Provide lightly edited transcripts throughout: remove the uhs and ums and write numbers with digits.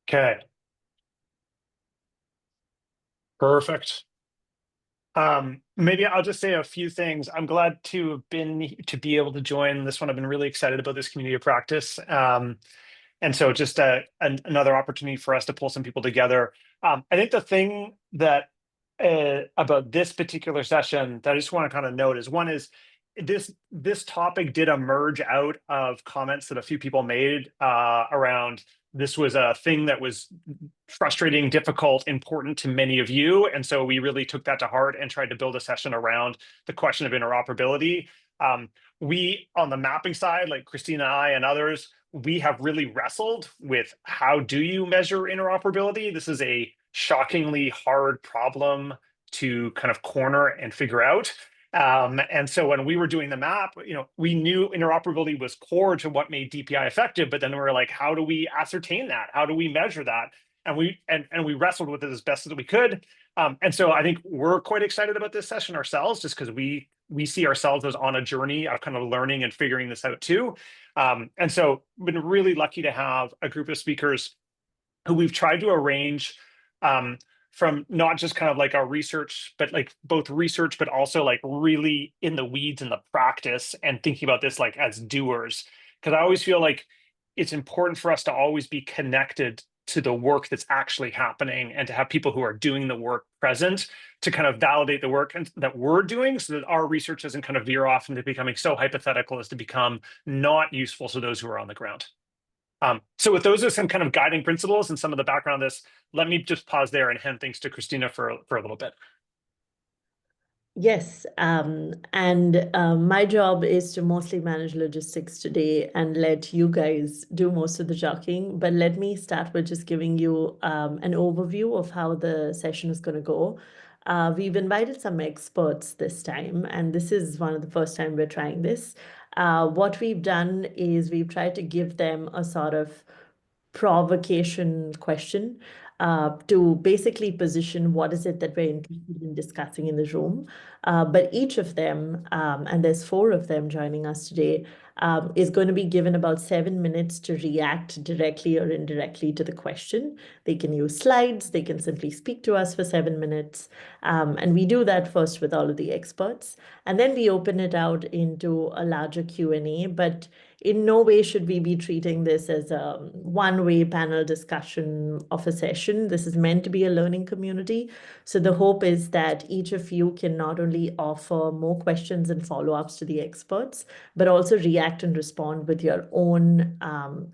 Okay, perfect. Maybe I'll just say a few things. I'm glad to be able to join this one. I've been really excited about this community of practice. And so just another opportunity for us to pull some people together. I think the thing that about this particular session that I just want to kind of note is one is this topic did emerge out of comments that a few people made around this was a thing that was frustrating, difficult, important to many of you. And so we really took that to heart and tried to build a session around the question of interoperability. We, on the mapping side, like Christina and I and others, we have really wrestled with how do you measure interoperability? This is a shockingly hard problem to kind of corner and figure out. And so when we were doing the map, we knew interoperability was core to what made DPI effective, but then we were like, how do we ascertain that? How do we measure that? And we wrestled with it as best as we could. And so I think we're quite excited about this session ourselves, just because we see ourselves as on a journey of kind of learning and figuring this out too. And so been really lucky to have a group of speakers who we've tried to arrange from not just kind of like our research, but like both research, but also like really in the weeds in the practice and thinking about this like as doers. Because I always feel like it's important for us to always be connected to the work that's actually happening and to have people who are doing the work present to kind of validate the work that we're doing so that our research doesn't kind of veer off into becoming so hypothetical as to become not useful to those who are on the ground. So with those are some kind of guiding principles and some of the background on this, let me just pause there and hand things to Christina for a little bit. Yes, and my job is to mostly manage logistics today and let you guys do most of the jockeying. But let me start with just giving you an overview of how the session is going to go. We've invited some experts this time, and this is one of the first time we're trying this. What we've done is we've tried to give them a sort of provocation question to basically position what is it that we're interested in discussing in the room. But each of them, and there's 4 of them joining us today, is going to be given about 7 minutes to react directly or indirectly to the question. They can use slides, they can simply speak to us for 7 minutes. And we do that first with all of the experts. And then we open it out into a larger Q&A, but in no way should we be treating this as a one-way panel discussion of a session. This is meant to be a learning community. So the hope is that each of you can not only offer more questions and follow-ups to the experts, but also react and respond with your own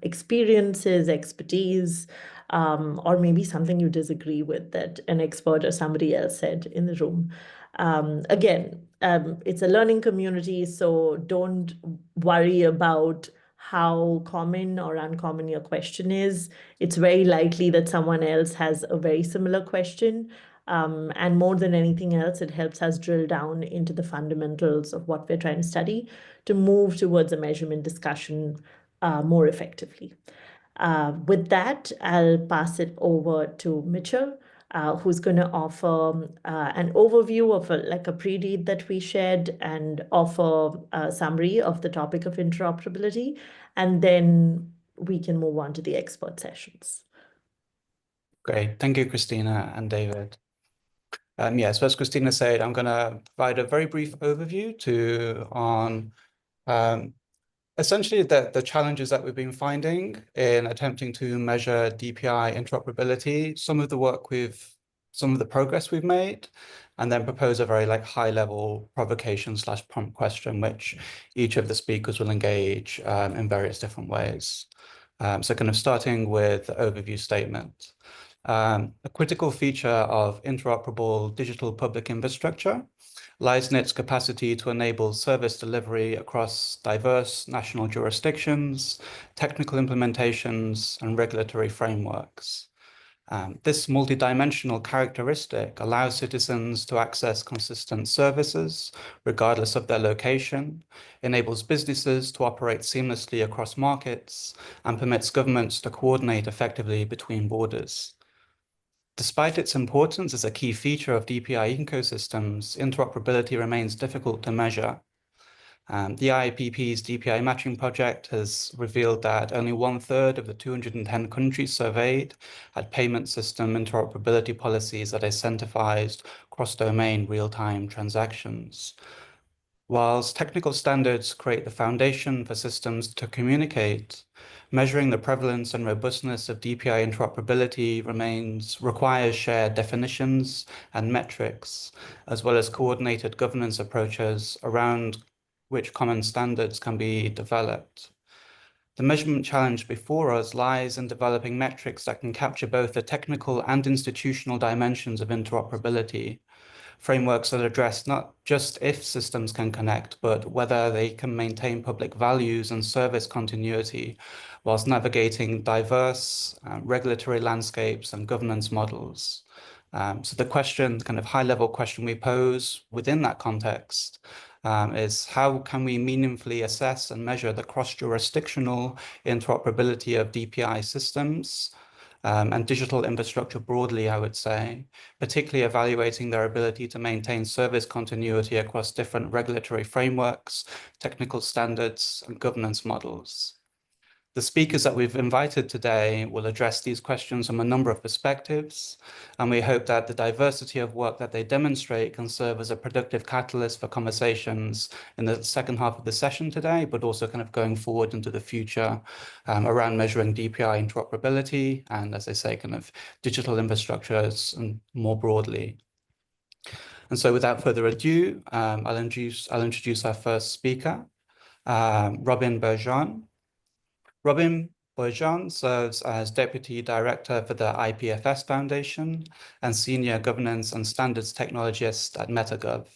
experiences, expertise, or maybe something you disagree with that an expert or somebody else said in the room. Again, it's a learning community, so don't worry about how common or uncommon your question is. It's very likely that someone else has a very similar question. And more than anything else, it helps us drill down into the fundamentals of what we're trying to study to move towards a measurement discussion more effectively. With that, I'll pass it over to Mitchell, who's going to offer an overview of a pre-read that we shared and offer a summary of the topic of interoperability. And then we can move on to the expert sessions. Great. Thank you, Christina and David. So as Christina said, I'm going to provide a very brief overview on essentially the challenges that we've been finding in attempting to measure DPI interoperability, some of the progress we've made, and then propose a very high-level provocation/prompt question, which each of the speakers will engage in various different ways. So kind of starting with the overview statement. A critical feature of interoperable digital public infrastructure lies in its capacity to enable service delivery across diverse national jurisdictions, technical implementations, and regulatory frameworks. This multidimensional characteristic allows citizens to access consistent services, regardless of their location, enables businesses to operate seamlessly across markets, and permits governments to coordinate effectively between borders. Despite its importance as a key feature of DPI ecosystems, interoperability remains difficult to measure. The IPP's DPI matching project has revealed that only 1/3 of the 210 countries surveyed had payment system interoperability policies that incentivized cross-domain real-time transactions. Whilst technical standards create the foundation for systems to communicate, measuring the prevalence and robustness of DPI interoperability requires shared definitions and metrics, as well as coordinated governance approaches around which common standards can be developed. The measurement challenge before us lies in developing metrics that can capture both the technical and institutional dimensions of interoperability. Frameworks that address not just if systems can connect, but whether they can maintain public values and service continuity whilst navigating diverse regulatory landscapes and governance models. So the question, kind of high-level question we pose within that context is how can we meaningfully assess and measure the cross-jurisdictional interoperability of DPI systems and digital infrastructure broadly, I would say, particularly evaluating their ability to maintain service continuity across different regulatory frameworks, technical standards, and governance models. The speakers that we've invited today will address these questions from a number of perspectives, and we hope that the diversity of work that they demonstrate can serve as a productive catalyst for conversations in the second half of the session today, but also kind of going forward into the future around measuring DPI interoperability and, as I say, kind of digital infrastructures and more broadly. And so without further ado, I'll introduce our first speaker, Robin Bergeon. Robin Bergeon serves as Deputy Director for the IPFS Foundation and Senior Governance and Standards Technologist at MetaGov.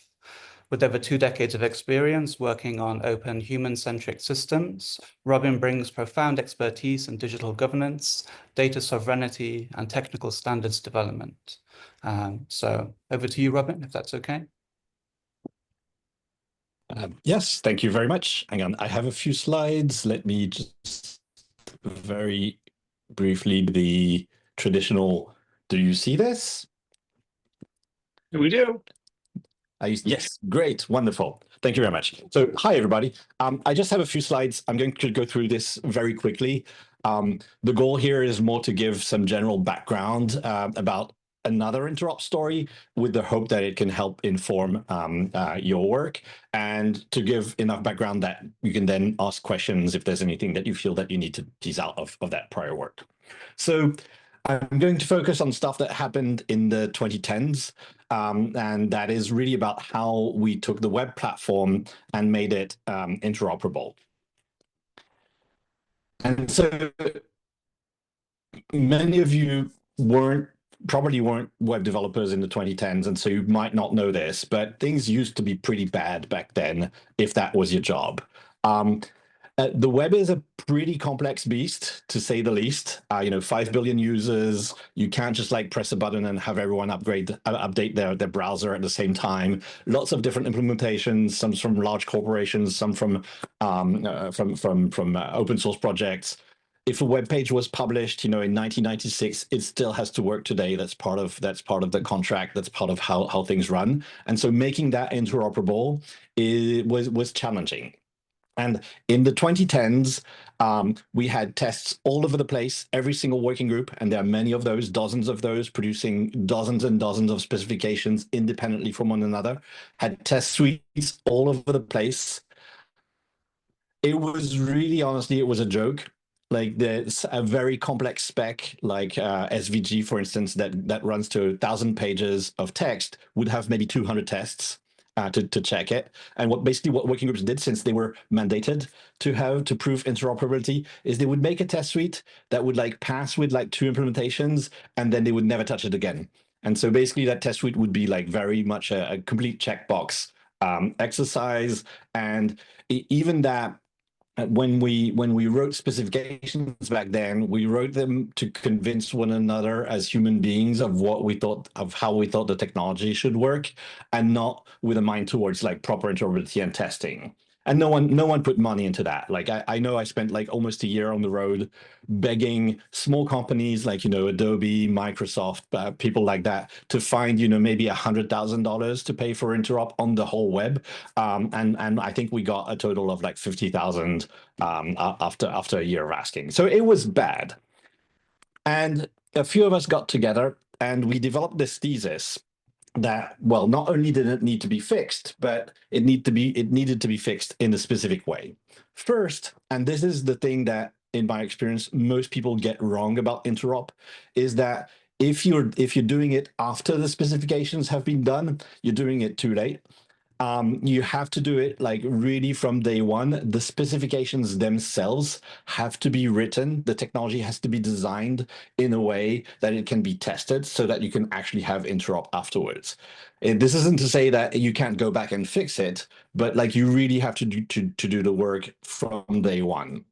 With over 2 decades of experience working on open human-centric systems, Robin brings profound expertise in digital governance, data sovereignty, and technical standards development. So over to you, Robin, if that's okay. Yes, thank you very much. Hang on, I have a few slides. Let me just very briefly the traditional. Do you see this? We do. Yes, great, wonderful. Thank you very much. So, hi everybody. I just have a few slides. I'm going to go through this very quickly. The goal here is more to give some general background about another interop story with the hope that it can help inform your work and to give enough background that you can then ask questions if there's anything that you feel that you need to tease out of that prior work. So I'm going to focus on stuff that happened in the 2010s, and that is really about how we took the web platform and made it interoperable. And so many of you probably weren't web developers in the 2010s, and so you might not know this, but things used to be pretty bad back then if that was your job. The web is a pretty complex beast, to say the least. 5 billion users. You can't just like press a button and have everyone update their browser at the same time. Lots of different implementations, some from large corporations, some from open source projects. If a web page was published, in 1996, it still has to work today. That's part of the contract. That's part of how things run. And so making that interoperable was challenging. And in the 2010s, we had tests all over the place, every single working group, and there are many of those, dozens of those, producing dozens and dozens of specifications independently from one another, had test suites all over the place. It was really, honestly, it was a joke. Like there's a very complex spec, like SVG, for instance, that runs to 1,000 pages of text would have maybe 200 tests to check it. And what working groups did, since they were mandated to prove interoperability, is they would make a test suite that would like pass with like 2 implementations, and then they would never touch it again. And so basically that test suite would be like very much a complete checkbox exercise. And even that, when we wrote specifications back then, we wrote them to convince one another as human beings of how we thought the technology should work, and not with a mind towards like proper interoperability and testing. And no one put money into that. Like I know I spent like almost a year on the road begging small companies like, Adobe, Microsoft, people like that to find, maybe $100,000 to pay for interop on the whole web. And I think we got a total of like 50,000 after a year of asking. So it was bad. And a few of us got together and we developed this thesis that, well, not only did it need to be fixed, but it needed to be fixed in a specific way. First, and this is the thing that, in my experience, most people get wrong about interop, is that if you're doing it after the specifications have been done, you're doing it too late. You have to do it like really from day one. The specifications themselves have to be written. The technology has to be designed in a way that it can be tested so that you can actually have interop afterwards. This isn't to say that you can't go back and fix it, but like you really have to do the work from day one.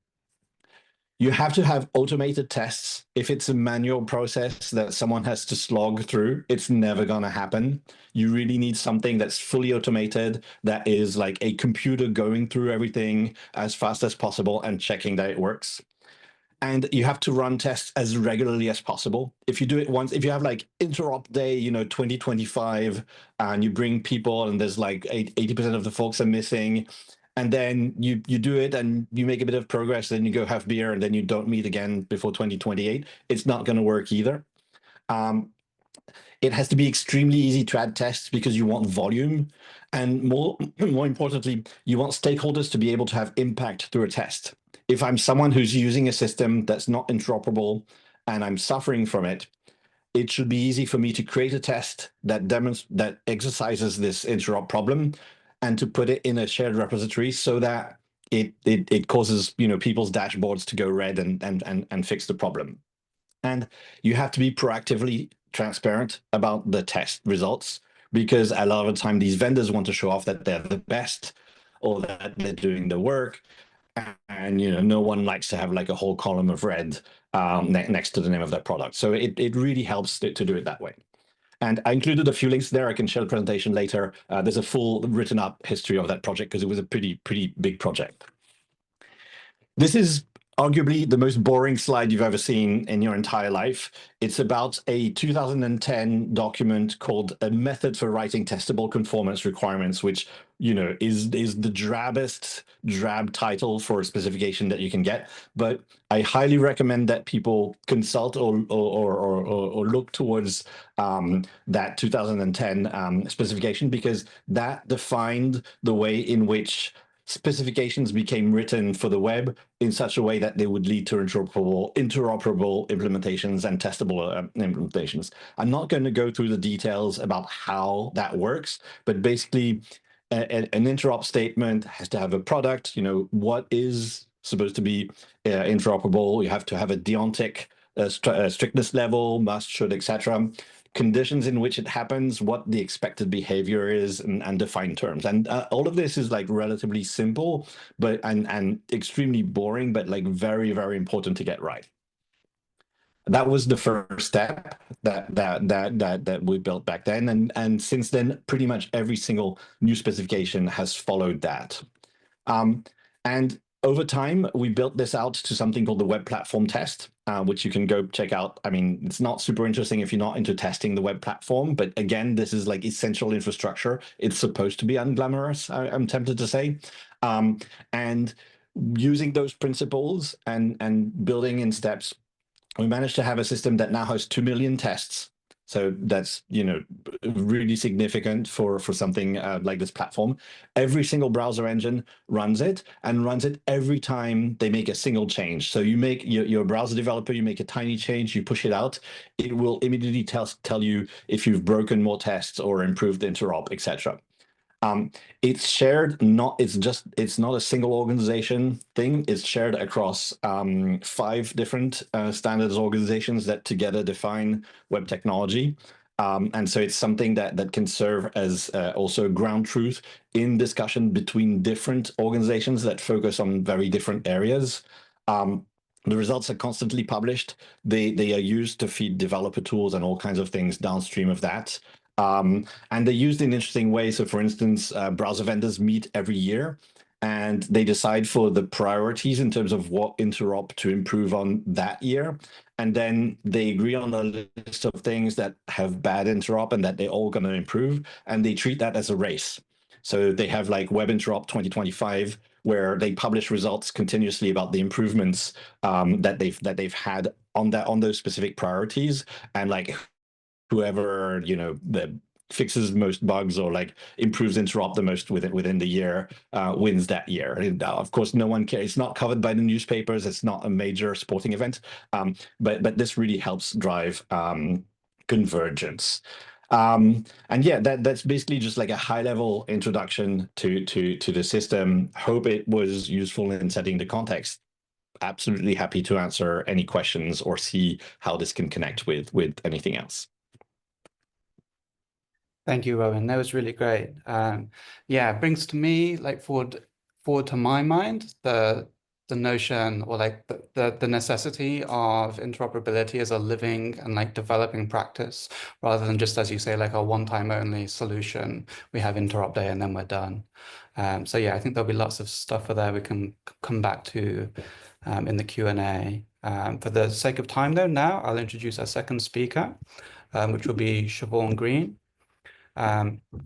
You have to have automated tests. If it's a manual process that someone has to slog through, it's never going to happen. You really need something that's fully automated, that is like a computer going through everything as fast as possible and checking that it works. And you have to run tests as regularly as possible. If you do it once, if you have like interop day, 2025, and you bring people and there's like 80% of the folks are missing, and then you do it and you make a bit of progress, then you go have beer and then you don't meet again before 2028, it's not going to work either. It has to be extremely easy to add tests because you want volume. And more importantly, you want stakeholders to be able to have impact through a test. If I'm someone who's using a system that's not interoperable and I'm suffering from it, it should be easy for me to create a test that exercises this interop problem and to put it in a shared repository so that it causes people's dashboards to go red and fix the problem. And you have to be proactively transparent about the test results, because a lot of the time these vendors want to show off that they're the best or that they're doing the work. And no one likes to have like a whole column of red next to the name of their product. So it really helps to do it that way. And I included a few links there. I can share the presentation later. There's a full written up history of that project because it was a pretty big project. This is arguably the most boring slide you've ever seen in your entire life. It's about a 2010 document called A Method for Writing Testable Conformance Requirements, which is the drab title for a specification that you can get. But I highly recommend that people consult or look towards that 2010 specification, because that defined the way in which specifications became written for the web in such a way that they would lead to interoperable implementations and testable implementations. I'm not going to go through the details about how that works, but basically an interop statement has to have a product, what is supposed to be interoperable. You have to have a deontic strictness level, must, should, etc. Conditions in which it happens, what the expected behavior is, and defined terms. And all of this is like relatively simple, but and extremely boring, but like very, very important to get right. That was the first step that we built back then, and since then, pretty much every single new specification has followed that. And over time, we built this out to something called the Web Platform Test, which you can go check out. I mean, it's not super interesting if you're not into testing the web platform, but again, this is like essential infrastructure. It's supposed to be unglamorous, I'm tempted to say. And using those principles and building in steps, we managed to have a system that now has 2 million tests. So that's, really significant for something like this platform. Every single browser engine runs it, and runs it every time they make a single change. So you make your browser developer, you make a tiny change, you push it out, it will immediately tell you if you've broken more tests or improved interop, etc. It's shared, it's not a single organization thing. It's shared across 5 different standards organizations that together define web technology. And so it's something that can serve as also ground truth in discussion between different organizations that focus on very different areas. The results are constantly published. They are used to feed developer tools and all kinds of things downstream of that. And they're used in interesting ways. So for instance, browser vendors meet every year and they decide for the priorities in terms of what interop to improve on that year. And then they agree on a list of things that have bad interop and that they're all going to improve. And they treat that as a race. So they have like Web Interop 2025, where they publish results continuously about the improvements that they've had on those specific priorities. And like whoever, fixes most bugs or like improves interop the most within the year wins that year. And of course, no one cares. It's not covered by the newspapers. It's not a major sporting event, but this really helps drive convergence. And yeah, that's basically just like a high-level introduction to the system. Hope it was useful in setting the context. Absolutely happy to answer any questions or see how this can connect with anything else. Thank you, Rowan. That was really great. Yeah, it brings to me like forward to my mind the notion or like the necessity of interoperability as a living and like developing practice, rather than just, as you say, like a one-time only solution. We have interop day and then we're done. So yeah, I think there'll be lots of stuff for there we can come back to in the Q&A. For the sake of time though, now I'll introduce our second speaker, which will be Siobhan Green.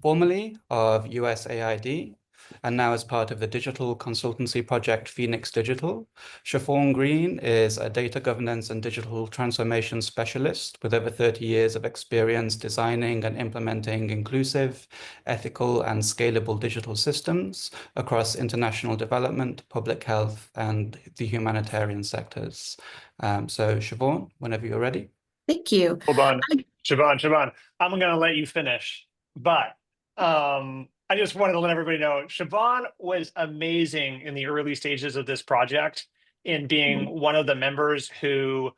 Formerly of USAID, and now as part of the digital consultancy project Phoenix Digital. Siobhan Green is a data governance and digital transformation specialist with over 30 years of experience designing and implementing inclusive, ethical, and scalable digital systems across international development, public health, and the humanitarian sectors. So Siobhan, whenever you're ready. Thank you. Hold on, Siobhan, I'm going to let you finish. But I just wanted to let everybody know, Siobhan was amazing in the early stages of this project in being one of the members who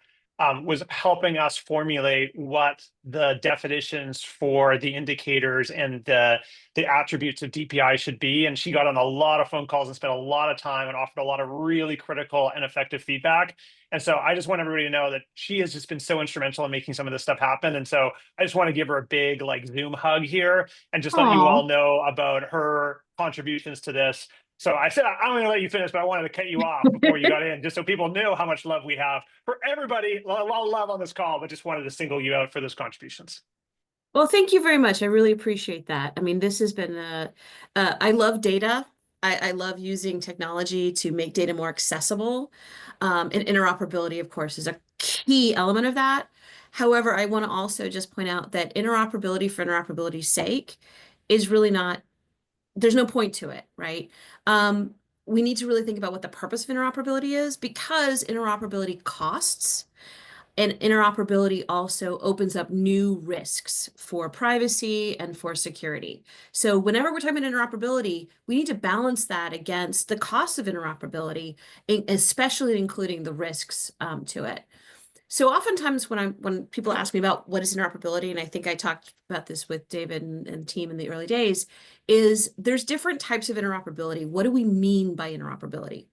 was helping us formulate what the definitions for the indicators and the attributes of DPI should be. And she got on a lot of phone calls and spent a lot of time and offered a lot of really critical and effective feedback. And so I just want everybody to know that she has just been so instrumental in making some of this stuff happen. And so I just want to give her a big like Zoom hug here and just let you all know about her contributions to this. So I said, I'm going to let you finish, but I wanted to cut you off before you got in, just so people knew how much love we have for everybody. A lot of love on this call, but just wanted to single you out for those contributions. Well, thank you very much. I really appreciate that. I mean, this has been, I love data. I love using technology to make data more accessible. And interoperability, of course, is a key element of that. However, I want to also just point out that interoperability for interoperability's sake is really not, there's no point to it, right? We need to really think about what the purpose of interoperability is, because interoperability costs. And interoperability also opens up new risks for privacy and for security. So whenever we're talking about interoperability, we need to balance that against the costs of interoperability, especially including the risks to it. So oftentimes when people ask me about what is interoperability, and I think I talked about this with David and team in the early days, is there's different types of interoperability. What do we mean by interoperability?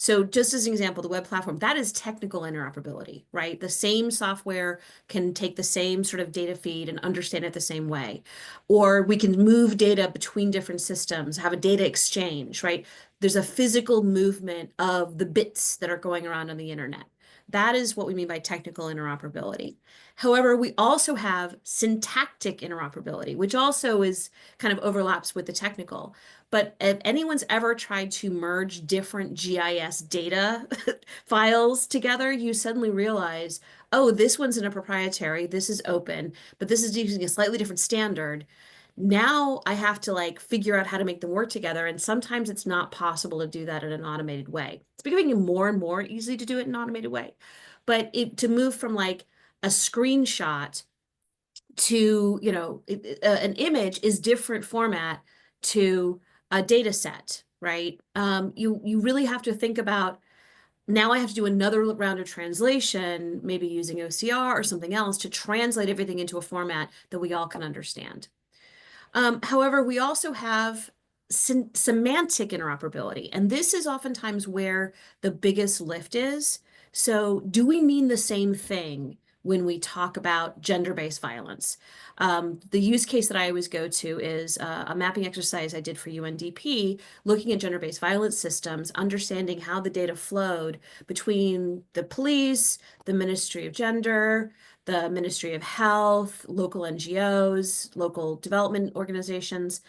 So just as an example, the web platform, that is technical interoperability, right? The same software can take the same sort of data feed and understand it the same way. Or we can move data between different systems, have a data exchange, right? There's a physical movement of the bits that are going around on the internet. That is what we mean by technical interoperability. However, we also have syntactic interoperability, which also is kind of overlaps with the technical. But if anyone's ever tried to merge different GIS data files together, you suddenly realize, oh, this one's in a proprietary, this is open, but this is using a slightly different standard. Now I have to like figure out how to make them work together. And sometimes it's not possible to do that in an automated way. It's becoming more and more easy to do it in an automated way. But to move from like a screenshot to, an image is different format to a data set, right? You really have to think about, now I have to do another round of translation, maybe using OCR or something else to translate everything into a format that we all can understand. However, we also have semantic interoperability, and this is oftentimes where the biggest lift is. So do we mean the same thing when we talk about gender-based violence. The use case that I always go to is a mapping exercise I did for UNDP, looking at gender-based violence systems, understanding how the data flowed between the police, the Ministry of Gender, the Ministry of Health, local NGOs, local development organizations,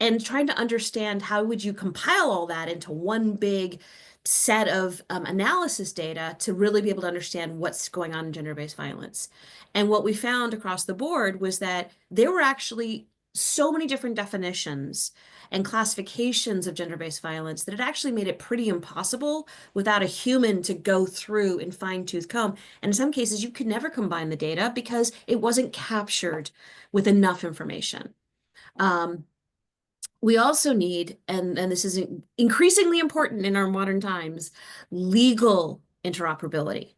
and trying to understand how would you compile all that into one big set of analysis data to really be able to understand what's going on in gender-based violence. And what we found across the board was that there were actually so many different definitions and classifications of gender-based violence that it actually made it pretty impossible without a human to go through and fine-tooth comb. And in some cases, you could never combine the data because it wasn't captured with enough information. We also need, and this is increasingly important in our modern times, legal interoperability.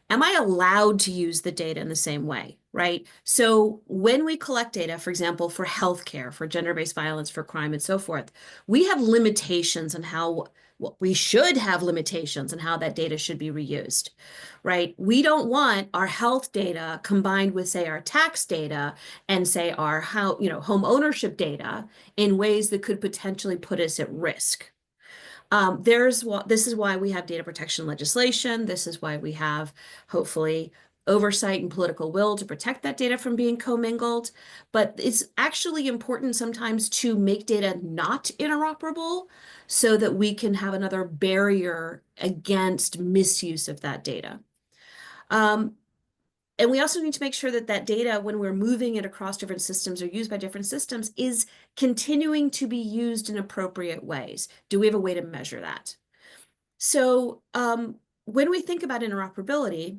Am I allowed to use the data in the same way, right? So when we collect data, for example, for healthcare, for gender-based violence, for crime, and so forth, we have limitations on how, well, we should have limitations on how that data should be reused, right? We don't want our health data combined with, say, our tax data and, say, our home ownership data in ways that could potentially put us at risk. This is why we have data protection legislation. This is why we have, hopefully, oversight and political will to protect that data from being commingled. But it's actually important sometimes to make data not interoperable so that we can have another barrier against misuse of that data. And we also need to make sure that that data, when we're moving it across different systems or used by different systems, is continuing to be used in appropriate ways. Do we have a way to measure that? So when we think about interoperability,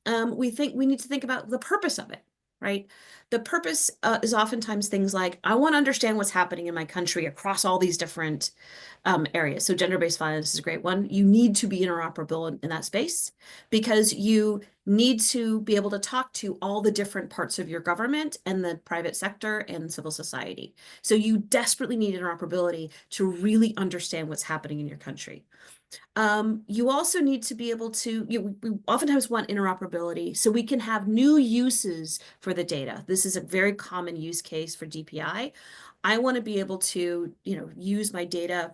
we need to think about the purpose of it, right? The purpose is oftentimes things like, I want to understand what's happening in my country across all these different areas. So gender-based violence is a great one. You need to be interoperable in that space because you need to be able to talk to all the different parts of your government and the private sector and civil society. So you desperately need interoperability to really understand what's happening in your country. You also need to be able to, we oftentimes want interoperability so we can have new uses for the data. This is a very common use case for DPI. I want to be able to, use my data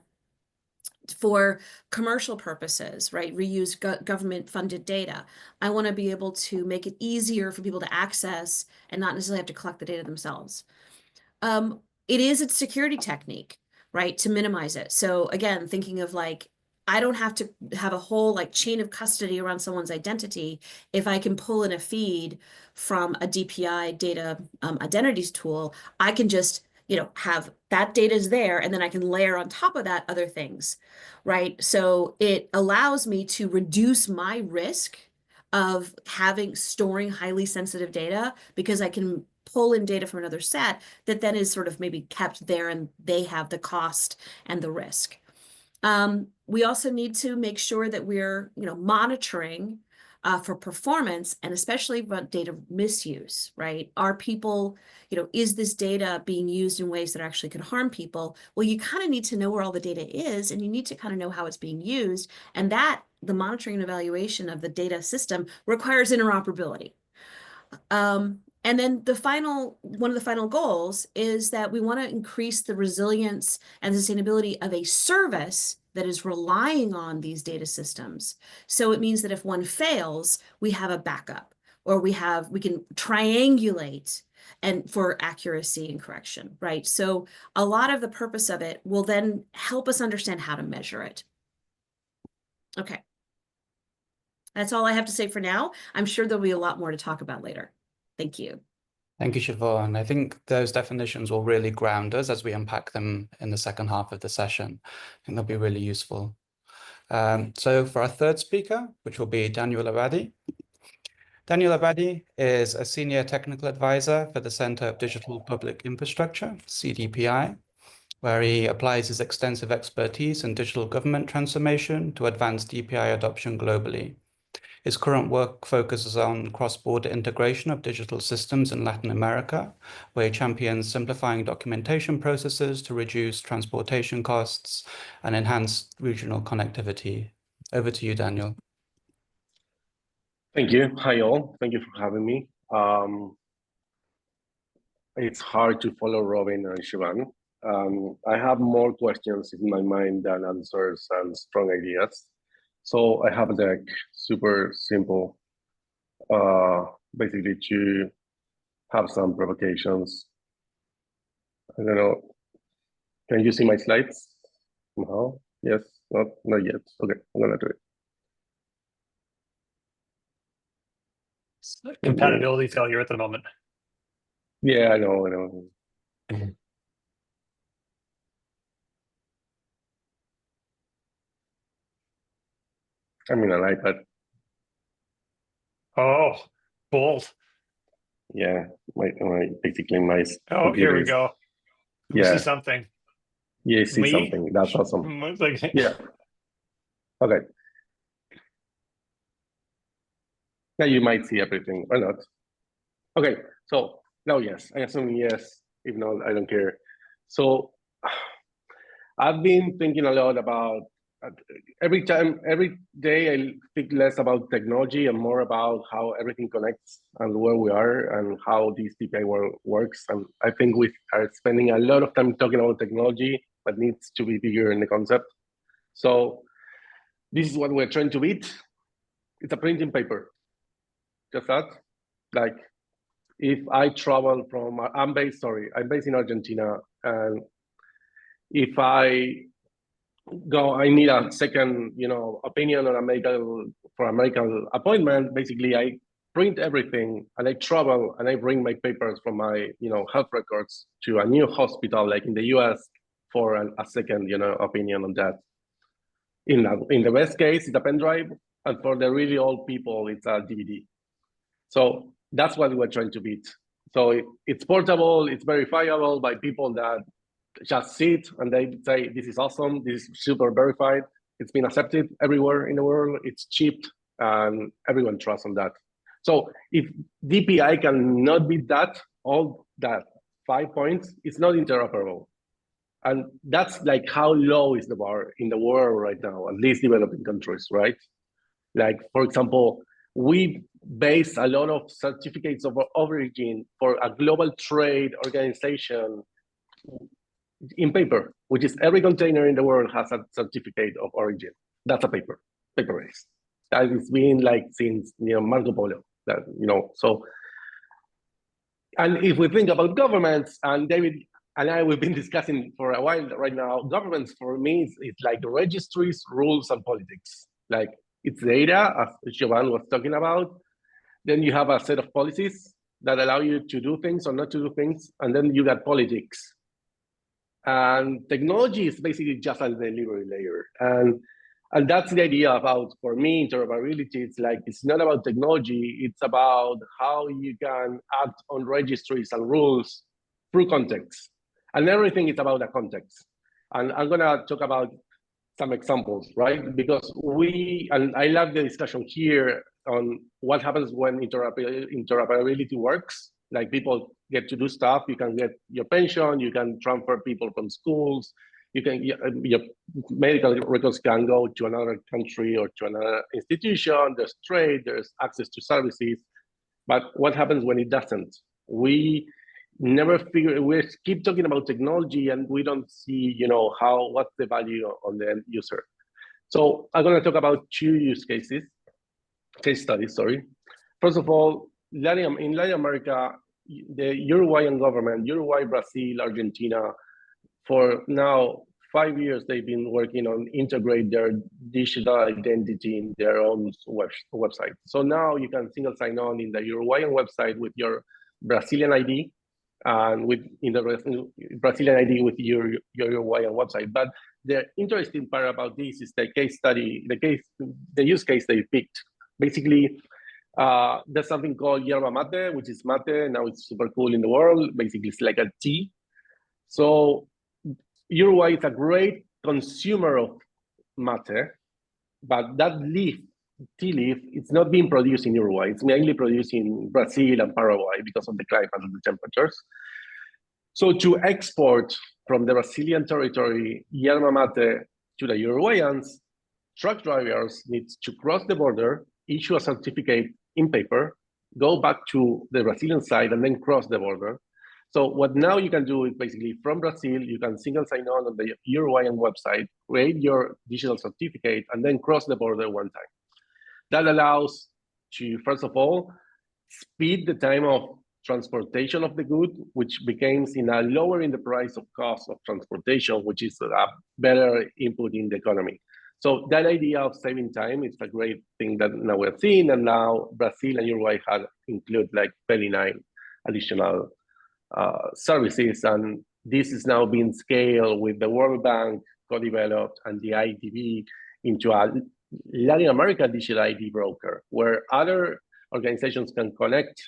for commercial purposes, right? Reuse government-funded data. I want to be able to make it easier for people to access and not necessarily have to collect the data themselves. It is a security technique, right, to minimize it. So again, thinking of I don't have to have a whole chain of custody around someone's identity. If I can pull in a feed from a DPI data identities tool, I can just have that data is there, and then I can layer on top of that other things, right? So it allows me to reduce my risk of storing highly sensitive data because I can pull in data from another set that then is sort of maybe kept there and they have the cost and the risk. We also need to make sure that we're monitoring for performance and especially about data misuse, right? Are people, is this data being used in ways that actually could harm people? Well, you kind of need to know where all the data is and you need to kind of know how it's being used. And that the monitoring and evaluation of the data system requires interoperability. And then one of the final goals is that we want to increase the resilience and sustainability of a service that is relying on these data systems. So it means that if one fails, we have a backup, or we can triangulate and for accuracy and correction, right? So a lot of the purpose of it will then help us understand how to measure it. Okay. That's all I have to say for now. I'm sure there'll be a lot more to talk about later. Thank you. Thank you, Siobhan. I think those definitions will really ground us as we unpack them in the second half of the session. I think they'll be really useful. So for our third speaker, which will be Daniel Abadi. Daniel Abadi is a senior technical advisor for the Center of Digital Public Infrastructure, CDPI, where he applies his extensive expertise in digital government transformation to advance DPI adoption globally. His current work focuses on cross-border integration of digital systems in Latin America, where he champions simplifying documentation processes to reduce transportation costs and enhance regional connectivity. Over to you, Daniel. Thank you. Hi all. Thank you for having me. It's hard to follow Robin and Siobhan. I have more questions in my mind than answers and strong ideas. So I have a deck, super simple, basically to have some provocations. I don't know. Can you see my slides somehow? Yes, not yet. Okay, I'm gonna do it. Compatibility failure at the moment. Yeah, I know. I'm in an iPad. Oh, bold. Yeah, basically my Oh, here we go. We see Yeah, something. yeah, see Me? something. That's awesome. Like, Yeah. Okay. Now you might see everything or not. Okay. So now, yes, I assume yes. If not, I don't care. So I've been thinking a lot about every day I think less about technology and more about how everything connects and where we are and how this DPI works. And I think we are spending a lot of time talking about technology, but needs to be bigger in the concept. So this is what we're trying to beat. It's a printing paper. Just that. Like if I travel from, I'm based in Argentina. And if I need a second, opinion on a medical appointment, basically I print everything and I travel and I bring my papers from my, health records to a new hospital, like in the US for a second, opinion on that. In the best case, it's a pen drive, and for the really old people, it's a DVD. So that's what we're trying to beat. So it's portable, it's verifiable by people that just see it and they say, this is awesome, this is super verified, it's been accepted everywhere in the world, it's cheap, and everyone trusts on that. So if DPI cannot beat that, all that 5 points, it's not interoperable. And that's like how low is the bar in the world right now, at least developing countries, right? Like, for example, we base a lot of certificates of origin for a global trade organization in paper, which is every container in the world has a certificate of origin. That's a paper-based. That has been like since Marco Polo. That so. And if we think about governments, and David and I, we've been discussing for a while right now, governments for me, it's like registries, rules, and politics. Like it's data, as Giovanni was talking about. Then you have a set of policies that allow you to do things or not to do things. And then you got politics. And technology is basically just a delivery layer. And that's the idea about, for me, interoperability. It's like, it's not about technology, it's about how you can act on registries and rules through context. And everything is about a context. And I'm gonna talk about some examples, right? Because and I love the discussion here on what happens when interoperability works. Like people get to do stuff, you can get your pension, you can transfer people from schools, your medical records can go to another country or to another institution, there's trade, there's access to services. But what happens when it doesn't? We keep talking about technology and we don't see, what's the value on the end user. So I'm gonna talk about case studies, sorry. First of all, in Latin America, the Uruguayan government, Uruguay, Brazil, Argentina, for now 5 years, they've been working on integrate their digital identity in their own website. So now you can single sign on in the Uruguayan website with your Brazilian ID and in the Brazilian ID with your Uruguayan website. But the interesting part about this is the case study, the use case they picked. Basically, there's something called yerba mate, which is mate. Now it's super cool in the world. Basically, it's like a tea. So Uruguay is a great consumer of mate, but that tea leaf, it's not being produced in Uruguay. It's mainly produced in Brazil and Paraguay because of the climate and the temperatures. So to export from the Brazilian territory yerba mate to the Uruguayans, truck drivers need to cross the border, issue a certificate in paper, go back to the Brazilian side, and then cross the border. So what now you can do is basically from Brazil, you can single sign on the Uruguayan website, create your digital certificate, and then cross the border one time. That allows to, first of all, speed the time of transportation of the good, which becomes in a lowering the price of cost of transportation, which is a better input in the economy. So that idea of saving time is a great thing that now we're seeing, and now Brazil and Uruguay have include like 29 additional services, and this is now being scaled with the World Bank co-developed and the IDB into a Latin America digital ID broker, where other organizations can connect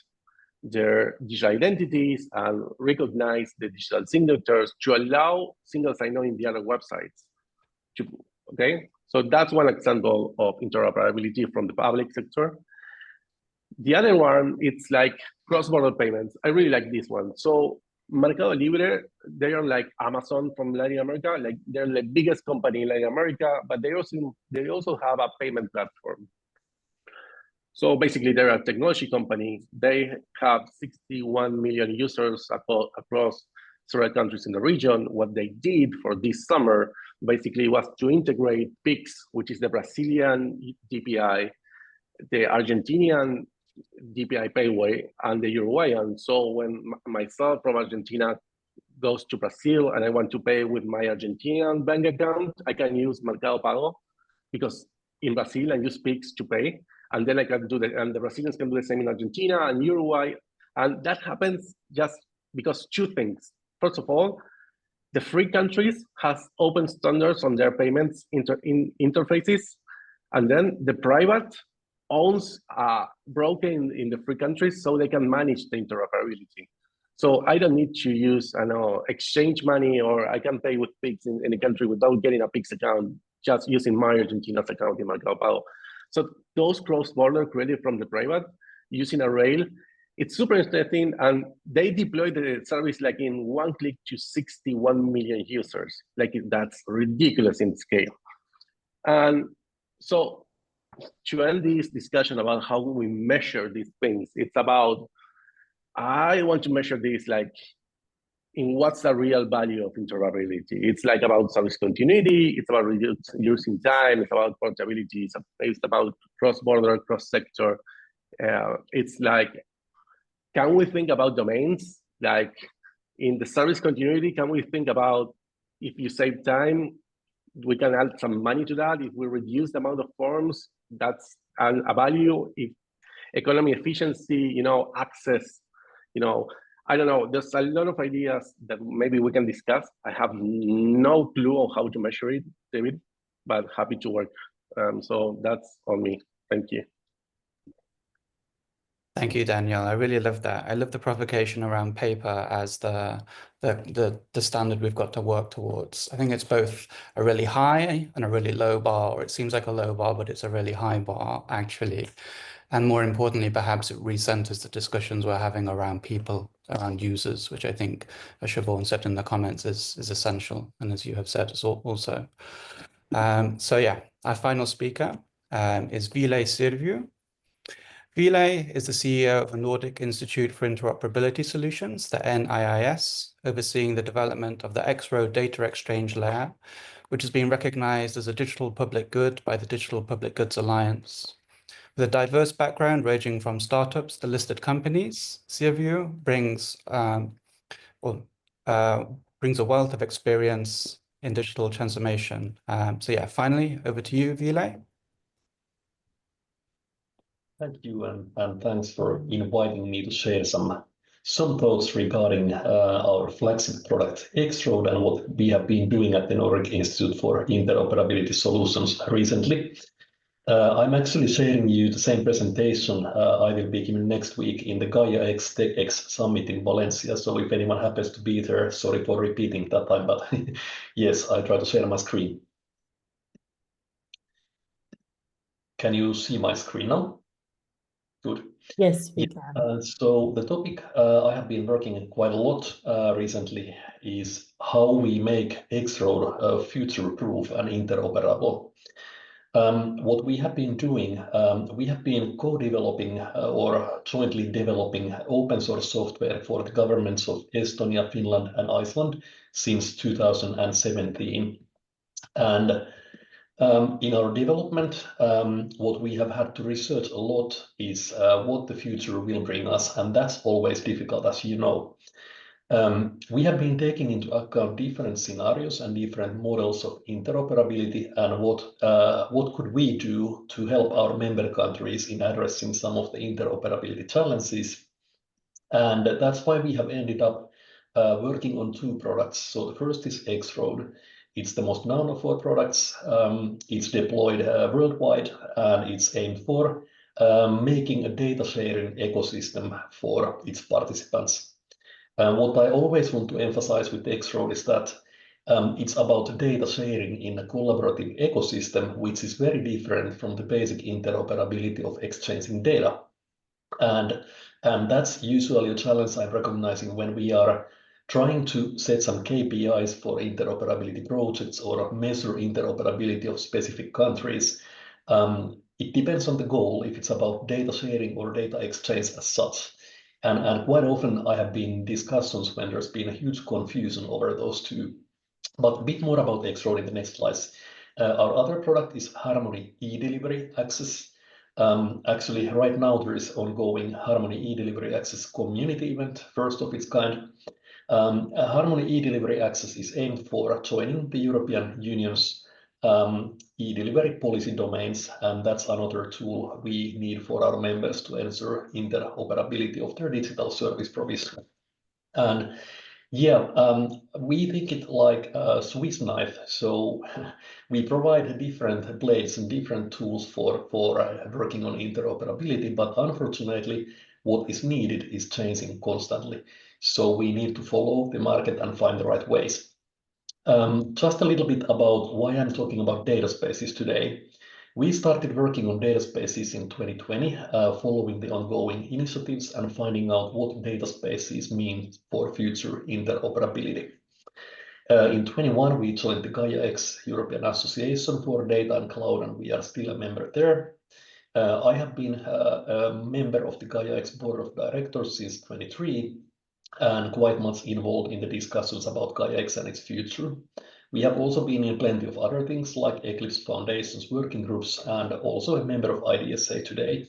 their digital identities and recognize the digital signatures to allow single sign-on in the other websites. Okay, so that's one example of interoperability from the public sector. The other one, it's like cross-border payments. I really like this one. So Mercado Libre, they are like Amazon from Latin America. Like they're the biggest company in Latin America, but they also have a payment platform. So basically, they're a technology company. They have 61 million users across several countries in the region. What they did for this summer basically was to integrate PIX, which is the Brazilian DPI, the Argentinian DPI payway, and the Uruguayan. So when myself from Argentina goes to Brazil and I want to pay with my Argentinian bank account, I can use Mercado Pago, because in Brazil I use PIX to pay, and then I can do and the Brazilians can do the same in Argentina and Uruguay. And that happens just because two things. First of all, the free countries has open standards on their payments interfaces, and then the private owns a broker in the free countries so they can manage the interoperability. So I don't need to use, exchange money, or I can pay with PIX in any country without getting a PIX account, just using my Argentina's account in Mercado Pago. So those cross-border created from the private using a rail, it's super interesting, and they deployed the service like in one click to 61 million users. Like that's ridiculous in scale. And so to end this discussion about how we measure these things, it's about, I want to measure this like in what's the real value of interoperability. It's like about service continuity, it's about reducing time, it's about portability, it's about cross-border, cross-sector. It's like, can we think about domains? Like in the service continuity, can we think about if you save time, we can add some money to that. If we reduce the amount of forms, that's a value. If economy efficiency, access, I don't know. There's a lot of ideas that maybe we can discuss. I have no clue on how to measure it, David, but happy to work. So that's on me. Thank you. Thank you, Daniel. I really love that. I love the provocation around paper as the standard we've got to work towards. I think it's both a really high and a really low bar, or it seems like a low bar, but it's a really high bar, actually. And more importantly, perhaps it recenters the discussions we're having around people, around users, which I think, as Siobhan said in the comments, is essential. And as you have said also. So yeah, our final speaker is Ville Sirviu. Ville is the CEO of the Nordic Institute for Interoperability Solutions, the NIIS, overseeing the development of the X-Road data exchange layer, which has been recognized as a digital public good by the Digital Public Goods Alliance. With a diverse background ranging from startups to listed companies, Sirviu brings a wealth of experience in digital transformation. So yeah, finally, over to you, Ville. Thank you, and thanks for inviting me to share some thoughts regarding our flagship product X-Road and what we have been doing at the Nordic Institute for Interoperability Solutions recently. I'm actually sharing you the same presentation I will be giving next week in the Gaia X TechX Summit in Valencia. So if anyone happens to be there, sorry for repeating that time, but yes, I try to share my screen. Can you see my screen now? Good. Yes, we can. So the topic I have been working quite a lot recently is how we make X-Road future-proof and interoperable. What we have been doing, we have been co-developing or jointly developing open source software for the governments of Estonia, Finland, and Iceland since 2017. And in our development, what we have had to research a lot is what the future will bring us, and that's always difficult, as you know. We have been taking into account different scenarios and different models of interoperability and what could we do to help our member countries in addressing some of the interoperability challenges. And that's why we have ended up working on two products. So the first is X-Road. It's the most known of our products. It's deployed worldwide, and it's aimed for making a data sharing ecosystem for its participants. What I always want to emphasize with X-Road is that it's about data sharing in a collaborative ecosystem, which is very different from the basic interoperability of exchanging data. And that's usually a challenge I'm recognizing when we are trying to set some KPIs for interoperability projects or measure interoperability of specific countries. It depends on the goal, if it's about data sharing or data exchange as such. And quite often I have been in discussions when there's been a huge confusion over those two. But a bit more about X-Road in the next slides. Our other product is Harmony e-Delivery Access. Actually, right now there is ongoing Harmony e-Delivery Access community event, first of its kind. Harmony e-Delivery Access is aimed for joining the European Union's e-delivery policy domains, and that's another tool we need for our members to ensure interoperability of their digital service provision. And yeah, we think it like a Swiss knife. So we provide different blades and different tools for working on interoperability, but unfortunately, what is needed is changing constantly. So we need to follow the market and find the right ways. Just a little bit about why I'm talking about data spaces today. We started working on data spaces in 2020, following the ongoing initiatives and finding out what data spaces mean for future interoperability. In 21, we joined the Gaia-X European Association for Data and Cloud, and we are still a member there. I have been a member of the Gaia-X board of directors since 23, and quite much involved in the discussions about Gaia-X and its future. We have also been in plenty of other things like Eclipse Foundation's working groups, and also a member of IDSA today.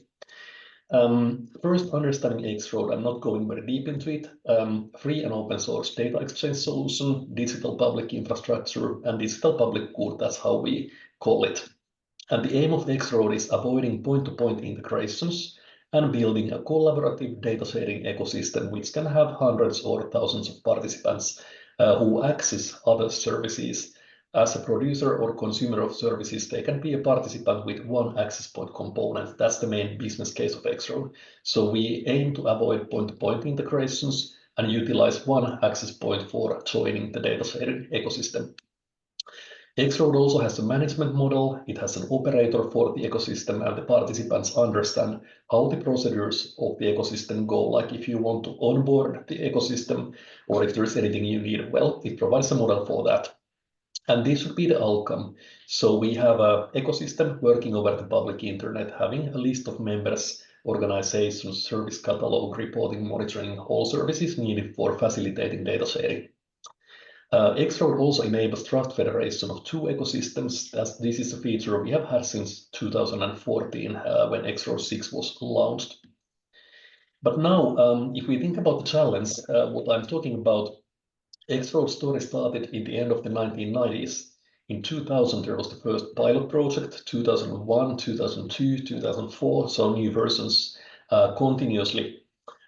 First, understanding X-Road, I'm not going very deep into it. Free and open source data exchange solution, digital public infrastructure, and digital public good, that's how we call it. And the aim of X-Road is avoiding point-to-point integrations and building a collaborative data sharing ecosystem which can have hundreds or thousands of participants who access other services. As a producer or consumer of services, they can be a participant with one access point component. That's the main business case of X-Road. So we aim to avoid point-to-point integrations and utilize one access point for joining the data sharing ecosystem. X-Road also has a management model. It has an operator for the ecosystem, and the participants understand how the procedures of the ecosystem go. Like if you want to onboard the ecosystem or if there's anything you need, well, it provides a model for that. And this should be the outcome. So we have an ecosystem working over the public internet, having a list of members, organizations, service catalog, reporting, monitoring, all services needed for facilitating data sharing. X-Road also enables trust federation of two ecosystems, as this is a feature we have had since 2014 when X-Road 6 was launched. But now, if we think about the challenge, what I'm talking about, X-Road story started in the end of the 1990s. In 2000, there was the first pilot project, 2001, 2002, 2004, so new versions continuously.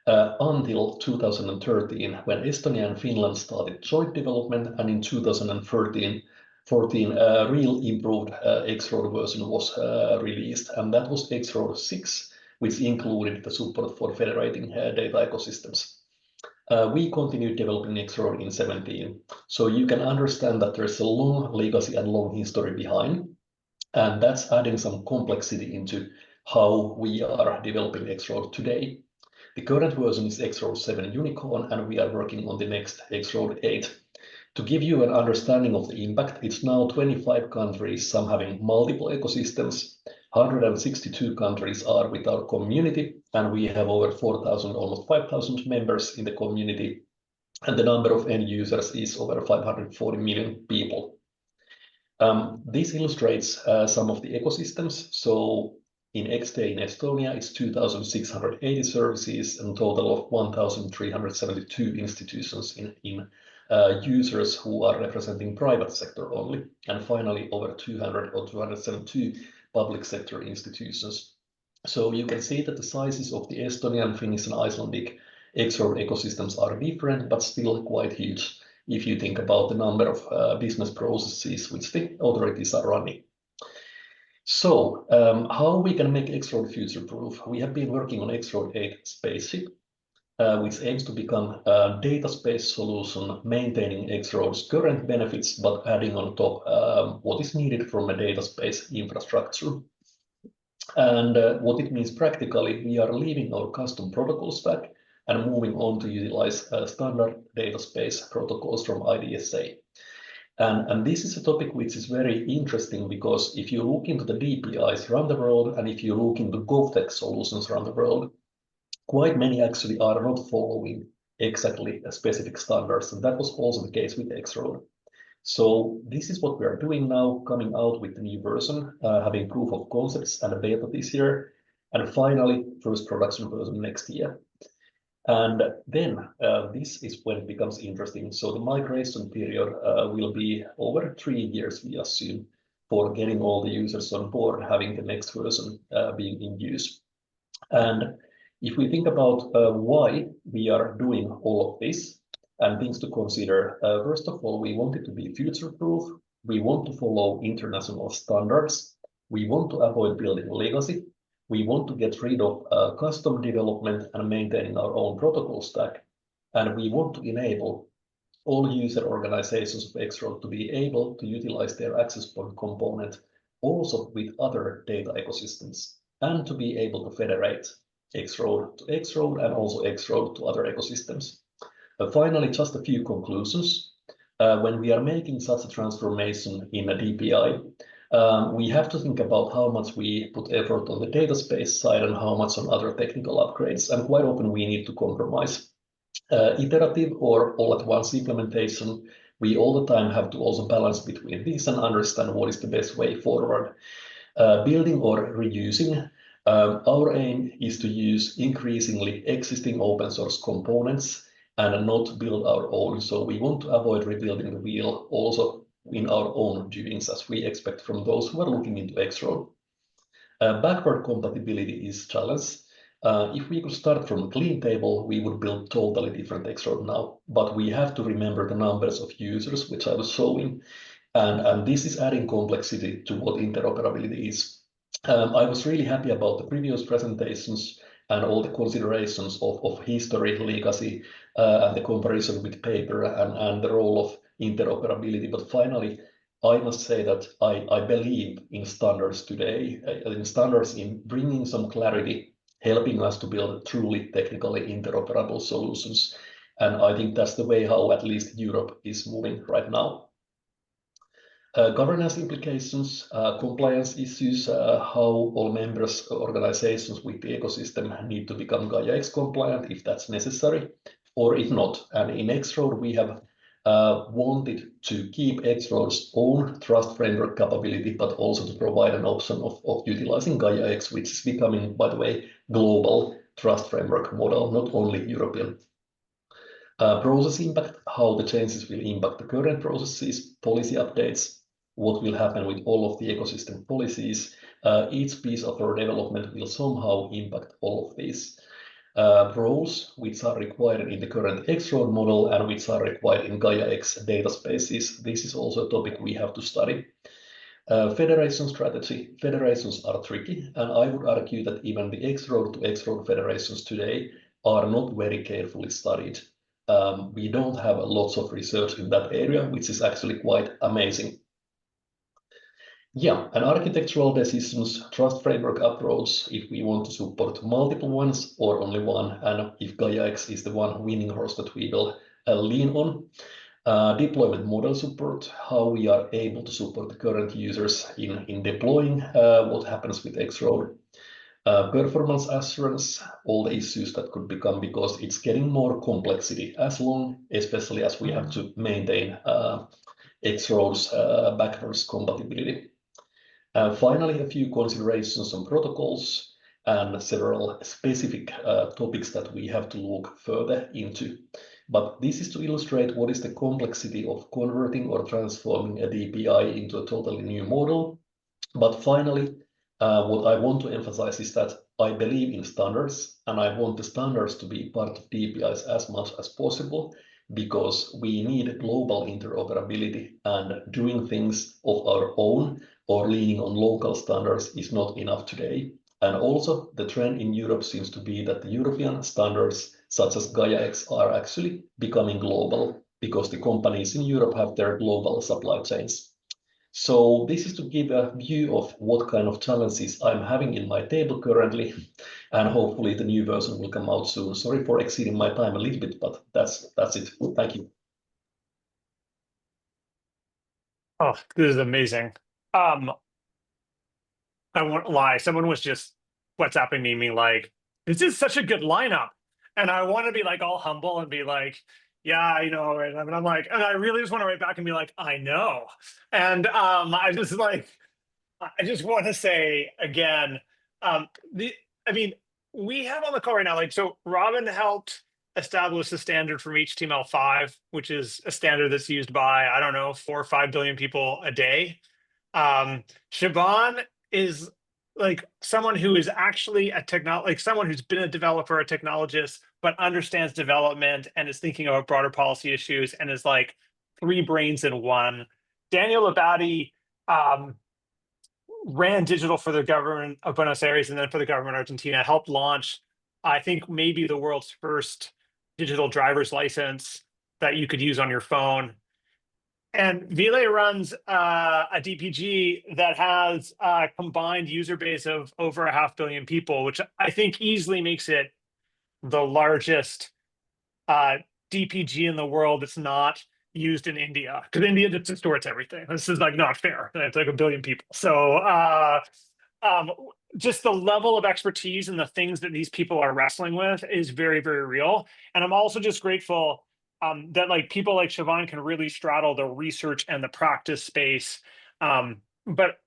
Until 2013, when Estonia and Finland started joint development, and in 2014, real improved X-Road version was released, and that was X-Road 6, which included the support for federating data ecosystems. We continued developing X-Road in 2017, so you can understand that there's a long legacy and long history behind, and that's adding some complexity into how we are developing X-Road today. The current version is X-Road 7 Unicorn, and we are working on the next X-Road 8. To give you an understanding of the impact, it's now 25 countries, some having multiple ecosystems. 162 countries are with our community, and we have over 4,000, almost 5,000 members in the community. And the number of end users is over 540 million people. This illustrates some of the ecosystems. So in XDay in Estonia, it's 2,680 services and total of 1,372 institutions in users who are representing private sector only. And finally, over 200 or 272 public sector institutions. So you can see that the sizes of the Estonian, Finnish, and Icelandic X-Road ecosystems are different, but still quite huge if you think about the number of business processes which the authorities are running. So how we can make X-Road future-proof? We have been working on X-Road 8 spaceship, which aims to become a data space solution, maintaining X-Road's current benefits, but adding on top what is needed from a data space infrastructure. And what it means practically, we are leaving our custom protocol stack and moving on to utilize standard data space protocols from IDSA. And this is a topic which is very interesting because if you look into the DPIs around the world and if you look into GovTech solutions around the world, quite many actually are not following exactly specific standards. And that was also the case with X-Road. So this is what we are doing now, coming out with the new version, having proof of concepts and a beta this year, and finally, first production version next year. And then this is when it becomes interesting. So the migration period will be over 3 years, we assume, for getting all the users on board, having the next version being in use. And if we think about why we are doing all of this and things to consider, first of all, we want it to be future-proof. We want to follow international standards. We want to avoid building legacy. We want to get rid of custom development and maintaining our own protocol stack. And we want to enable all user organizations of X-Road to be able to utilize their access point component also with other data ecosystems and to be able to federate X-Road to X-Road and also X-Road to other ecosystems. Finally, just a few conclusions. When we are making such a transformation in a DPI, we have to think about how much we put effort on the data space side and how much on other technical upgrades. And quite often we need to compromise. Iterative or all-at-once implementation, we all the time have to also balance between these and understand what is the best way forward. Building or reusing, our aim is to use increasingly existing open source components and not build our own. So we want to avoid rebuilding the wheel also in our own doings, as we expect from those who are looking into X-Road. Backward compatibility is a challenge. If we could start from a clean table, we would build totally different X-Road now, but we have to remember the numbers of users, which I was showing, and this is adding complexity to what interoperability is. I was really happy about the previous presentations and all the considerations of history, legacy, and the comparison with paper and the role of interoperability. But finally, I must say that I believe in standards today, in bringing some clarity, helping us to build truly technically interoperable solutions. And I think that's the way how at least Europe is moving right now. Governance implications, compliance issues, how all members, organizations with the ecosystem need to become Gaia-X compliant if that's necessary, or if not. And in X-Road, we have wanted to keep X-Road's own trust framework capability, but also to provide an option of utilizing Gaia-X, which is becoming, by the way, global trust framework model, not only European. Process impact, how the changes will impact the current processes, policy updates, what will happen with all of the ecosystem policies. Each piece of our development will somehow impact all of these. Roles which are required in the current X-Road model and which are required in Gaia-X data spaces. This is also a topic we have to study. Federation strategy. Federations are tricky, and I would argue that even the X-Road to X-Road federations today are not very carefully studied. We don't have lots of research in that area, which is actually quite amazing. Yeah, and architectural decisions, trust framework approach, if we want to support multiple ones or only one, and if Gaia-X is the one winning horse that we will lean on. deployment model support, how we are able to support the current users in deploying what happens with X-Road, performance assurance, all the issues that could become because it's getting more complexity especially as we have to maintain X-Road's backwards compatibility. Finally, a few considerations on protocols and several specific topics that we have to look further into. But this is to illustrate what is the complexity of converting or transforming a DPI into a totally new model. But finally, what I want to emphasize is that I believe in standards, and I want the standards to be part of DPIs as much as possible, because we need global interoperability, and doing things of our own or leaning on local standards is not enough today. And also, the trend in Europe seems to be that the European standards, such as Gaia-X, are actually becoming global because the companies in Europe have their global supply chains. So this is to give a view of what kind of challenges I'm having in my table currently, and hopefully the new version will come out soon. Sorry for exceeding my time a little bit, but that's it. Thank you. Oh, this is amazing. I won't lie. Someone was just WhatsApping me like, this is such a good lineup. And I want to be like all humble and be like, yeah, you know, and I'm like, and I really just want to write back and be like, I know. And I just want to say again, I mean, we have on the call right now, like, so Robin helped establish the standard from HTML5, which is a standard that's used by, I don't know, 4 or 5 billion people a day. Siobhan is like someone who is actually someone who's been a developer, a technologist, but understands development and is thinking about broader policy issues and is like 3 brains in one. Daniel Labate ran digital for the government of Buenos Aires and then for the government of Argentina, helped launch, I think, maybe the world's first digital driver's license that you could use on your phone. And Ville runs a DPG that has a combined user base of over 500 million people, which I think easily makes it the largest DPG in the world that's not used in India, because India just distorts everything. This is like not fair. It's like 1 billion people. So just the level of expertise and the things that these people are wrestling with is very, very real. And I'm also just grateful that like people like Siobhan can really straddle the research and the practice space. But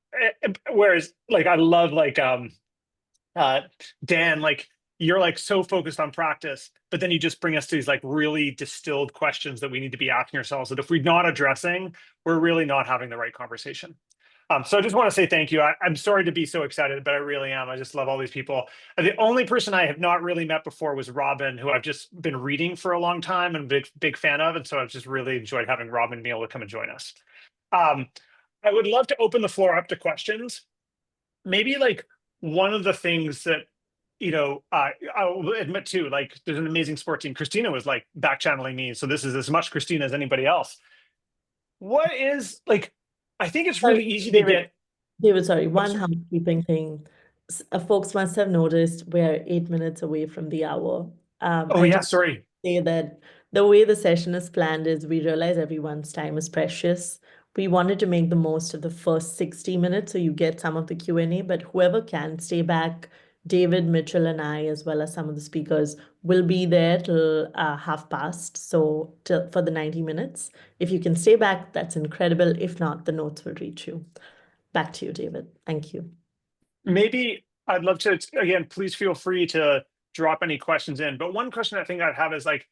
whereas like I love like Dan, like you're like so focused on practice, but then you just bring us to these like really distilled questions that we need to be asking ourselves that if we're not addressing, we're really not having the right conversation. So I just want to say thank you. I'm sorry to be so excited, but I really am. I just love all these people. The only person I have not really met before was Robin, who I've just been reading for a long time and big fan of. And so I've just really enjoyed having Robin be able to come and join us. I would love to open the floor up to questions. Maybe like one of the things that, you know, I'll admit too, like there's an amazing sports team. Christina was like back channeling me. So this is as much Christina as anybody else. What is like, I think it's really easy to get. David, sorry, one housekeeping thing. Folks must have noticed we're 8 minutes away from the hour. Oh, yeah, sorry. Say that the way the session is planned is we realize everyone's time is precious. We wanted to make the most of the first 60 minutes so you get some of the Q&A, but whoever can stay back, David, Mitchell, and I, as well as some of the speakers, will be there till past, so for the 90 minutes. If you can stay back, that's incredible. If not, the notes will reach you. Back to you, David. Thank you. Maybe I'd love to, again, please feel free to drop any questions in. But one question I think I'd have is like,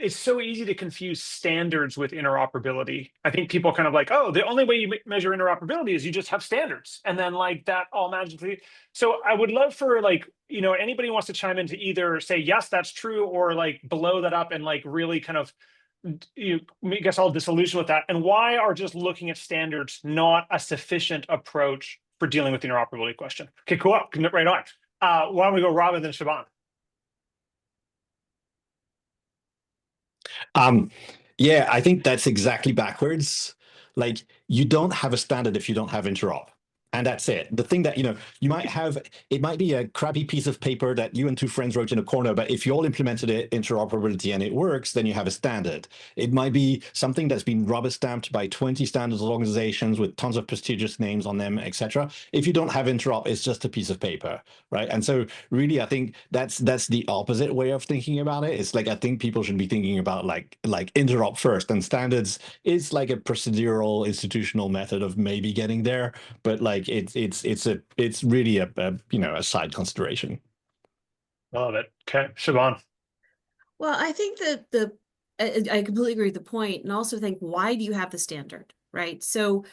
it's so easy to confuse standards with interoperability. I think people kind of like, oh, the only way you measure interoperability is you just have standards. And then like that all magically. So I would love for like, you know, anybody who wants to chime in to either say, yes, that's true, or like blow that up and like really kind of, you make us all disillusioned with that. And why are just looking at standards not a sufficient approach for dealing with the interoperability question? Okay, cool, right on. Why don't we go Robin then Siobhan? Yeah, I think that's exactly backwards. Like you don't have a standard if you don't have interop. And that's it. The thing that, you might have, it might be a crappy piece of paper that you and two friends wrote in a corner, but if you all implemented it, interoperability, and it works, then you have a standard. It might be something that's been rubber stamped by 20 standards organizations with tons of prestigious names on them, etc. If you don't have interop, it's just a piece of paper, right? And so really, I think that's the opposite way of thinking about it. It's like, I think people should be thinking about like interop first, and standards is like a procedural institutional method of maybe getting there, but like it's really a side consideration. Love it. Okay, Siobhan. Well, I think that I completely agree with the point, and also think, why do you have the standard, right? So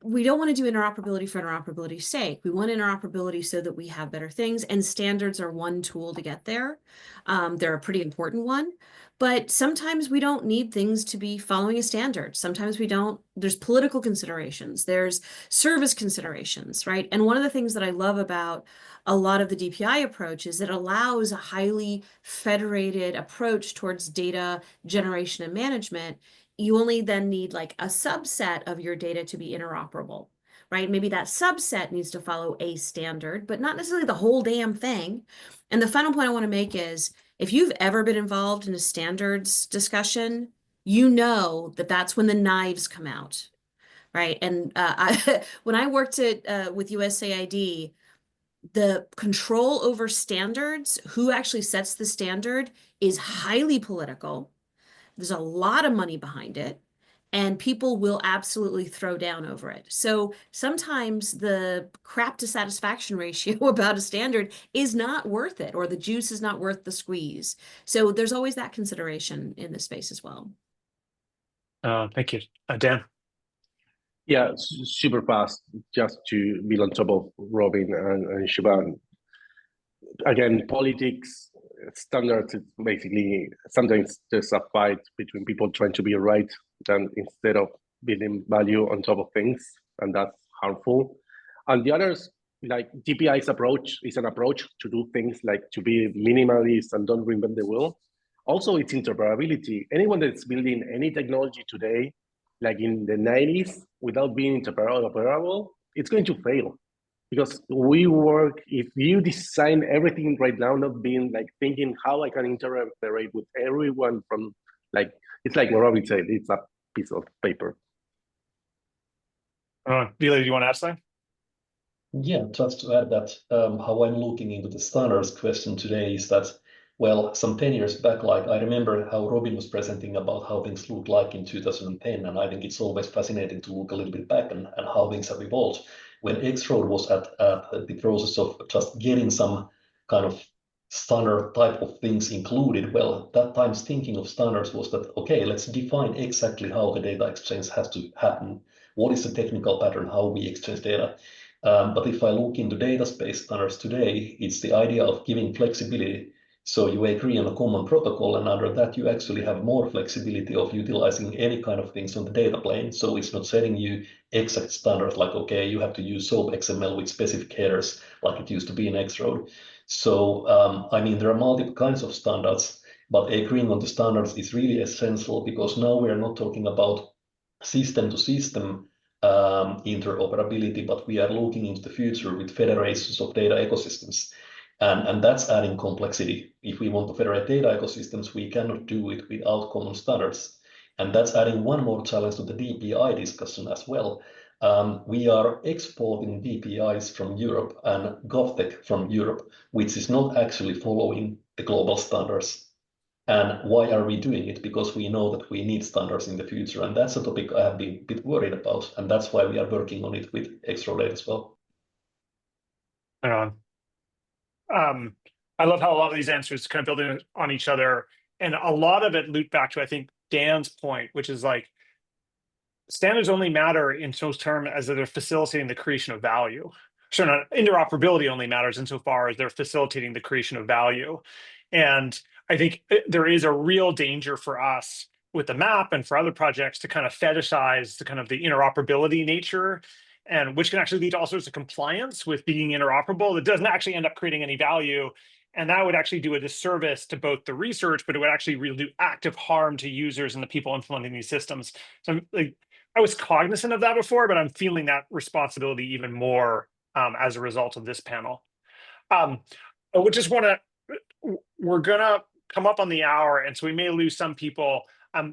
we don't want to do interoperability for interoperability's sake. We want interoperability so that we have better things, and standards are one tool to get there. They're a pretty important one, but sometimes we don't need things to be following a standard. Sometimes we don't. There's political considerations, there's service considerations, right? And one of the things that I love about a lot of the DPI approach is it allows a highly federated approach towards data generation and management. You only then need like a subset of your data to be interoperable, right? Maybe that subset needs to follow a standard, but not necessarily the whole damn thing. And the final point I want to make is, if you've ever been involved in a standards discussion, you know that that's when the knives come out, right? And when I worked with USAID, the control over standards, who actually sets the standard, is highly political. There's a lot of money behind it, and people will absolutely throw down over it. So sometimes the crap to satisfaction ratio about a standard is not worth it, or the juice is not worth the squeeze. So there's always that consideration in this space as well. Thank you. Dan. Yeah, super fast, just to be on top of Robin and Siobhan. Again, politics, standards, it's basically, sometimes there's a fight between people trying to be right than instead of building value on top of things, and that's harmful. And the others, like DPI's approach is an approach to do things like to be minimalist and don't reinvent the wheel. Also, it's interoperability. Anyone that's building any technology today, like in the 90s, without being interoperable, it's going to fail. Because we work, if you design everything right now, not being like thinking how I can interoperate with everyone from like, it's like what Robin said, it's a piece of paper. Vila, do you want to add something? Yeah, just to add that how I'm looking into the standards question today is that, well, some 10 years back, like I remember how Robin was presenting about how things looked like in 2010, and I think it's always fascinating to look a little bit back and how things have evolved. When X-Road was at the process of just getting some kind of standard type of things included, well, that time's thinking of standards was that, okay, let's define exactly how the data exchange has to happen. What is the technical pattern, how we exchange data? But if I look into data space standards today, it's the idea of giving flexibility. So you agree on a common protocol, and under that you actually have more flexibility of utilizing any kind of things on the data plane. So it's not setting you exact standards like, okay, you have to use SOAP XML with specific headers like it used to be in X-Road. So, I mean, there are multiple kinds of standards, but agreeing on the standards is really essential, because now we are not talking about system to system interoperability, but we are looking into the future with federations of data ecosystems. And that's adding complexity. If we want to federate data ecosystems, we cannot do it without common standards. And that's adding one more challenge to the DPI discussion as well. We are exporting DPIs from Europe and GovTech from Europe, which is not actually following the global standards. And why are we doing it? Because we know that we need standards in the future. And that's a topic I have been a bit worried about. And that's why we are working on it with X-Road as well. I love how a lot of these answers kind of building on each other. And a lot of it looped back to, I think, Dan's point, which is like, standards only matter in those terms as they're facilitating the creation of value. So interoperability only matters insofar as they're facilitating the creation of value. And I think there is a real danger for us with the map and for other projects to kind of fetishize the kind of the interoperability nature, and which can actually lead to all sorts of compliance with being interoperable that doesn't actually end up creating any value. And that would actually do a disservice to both the research, but it would actually really do active harm to users and the people implementing these systems. So like, I was cognizant of that before, but I'm feeling that responsibility even more as a result of this panel. I would just want to, we're gonna come up on the hour, and so we may lose some people.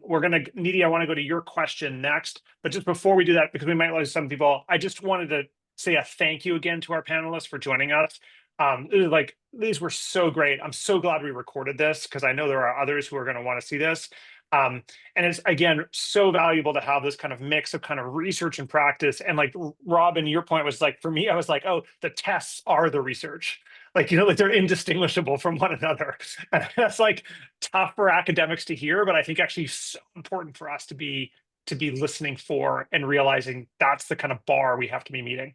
We're gonna, Nidhi, I want to go to your question next, but just before we do that, because we might lose some people, I just wanted to say a thank you again to our panelists for joining us. It was like, these were so great. I'm so glad we recorded this because I know there are others who are going to want to see this. And it's, again, so valuable to have this kind of mix of kind of research and practice. And like Robin, your point was like, for me, I was like, oh, the tests are the research. Like, you know, like they're indistinguishable from one another. And that's like tough for academics to hear, but I think actually so important for us to be listening for and realizing that's the kind of bar we have to be meeting.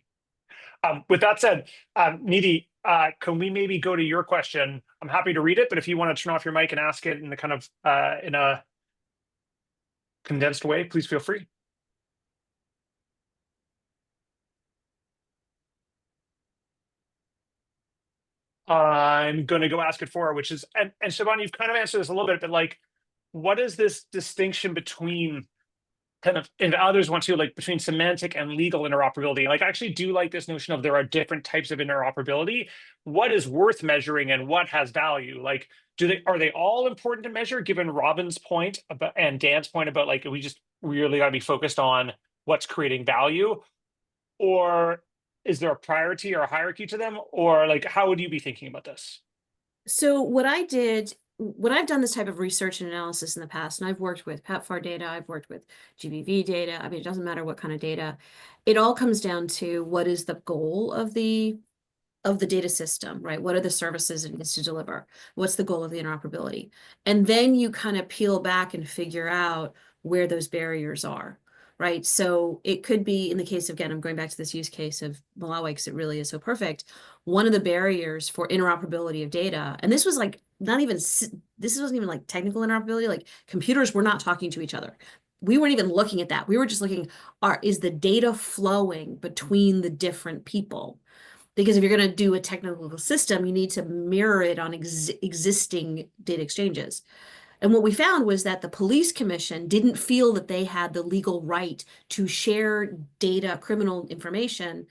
With that said, Nidhi, can we maybe go to your question? I'm happy to read it, but if you want to turn off your mic and ask it in the kind of in a condensed way, please feel free. I'm going to go ask it for her, which is, and Siobhan, you've kind of answered this a little bit, but like, what is this distinction between kind of, and others want to, like, between semantic and legal interoperability? Like, I actually do like this notion of there are different types of interoperability. What is worth measuring and what has value? Like, are they all important to measure, given Robin's point about and Dan's point about like we just really got to be focused on what's creating value? Or is there a priority or a hierarchy to them? Or like, how would you be thinking about this? So what I did when I've done this type of research and analysis in the past, and I've worked with PEPFAR data, I've worked with GBV data, I mean, it doesn't matter what kind of data, it all comes down to what is the goal of the data system, right? What are the services it needs to deliver? What's the goal of the interoperability? And then you kind of peel back and figure out where those barriers are, right? So it could be, in the case of, again, I'm going back to this use case of Malawi because it really is so perfect. One of the barriers for interoperability of data, and this was like not even, this wasn't even like technical interoperability, like computers were not talking to each other. We weren't even looking at that. We were just looking, is the data flowing between the different people? Because if you're going to do a technical system, you need to mirror it on existing data exchanges. And what we found was that the police commission didn't feel that they had the legal right to share data, criminal information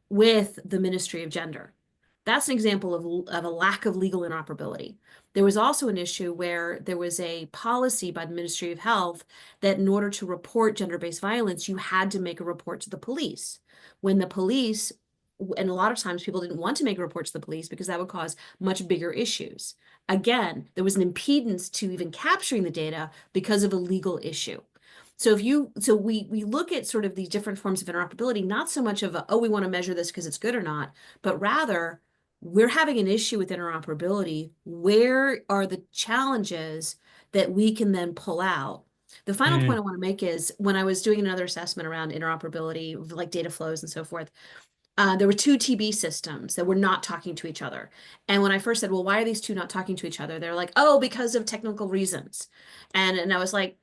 with the Ministry of Gender. That's an example of a lack of legal interoperability. There was also an issue where there was a policy by the Ministry of Health that in order to report gender-based violence, you had to make a report to the police. When the police, and a lot of times people didn't want to make a report to the police because that would cause much bigger issues. Again, there was an impedance to even capturing the data because of a legal issue. So we look at sort of these different forms of interoperability, not so much of we want to measure this because it's good or not, but rather we're having an issue with interoperability. Where are the challenges that we can then pull out? The final point I want to make is when I was doing another assessment around interoperability, like data flows and so forth, there were two TB systems that were not talking to each other. And when I first said, well, why are these two not talking to each other? They're like, oh, because of technical reasons. And I was like,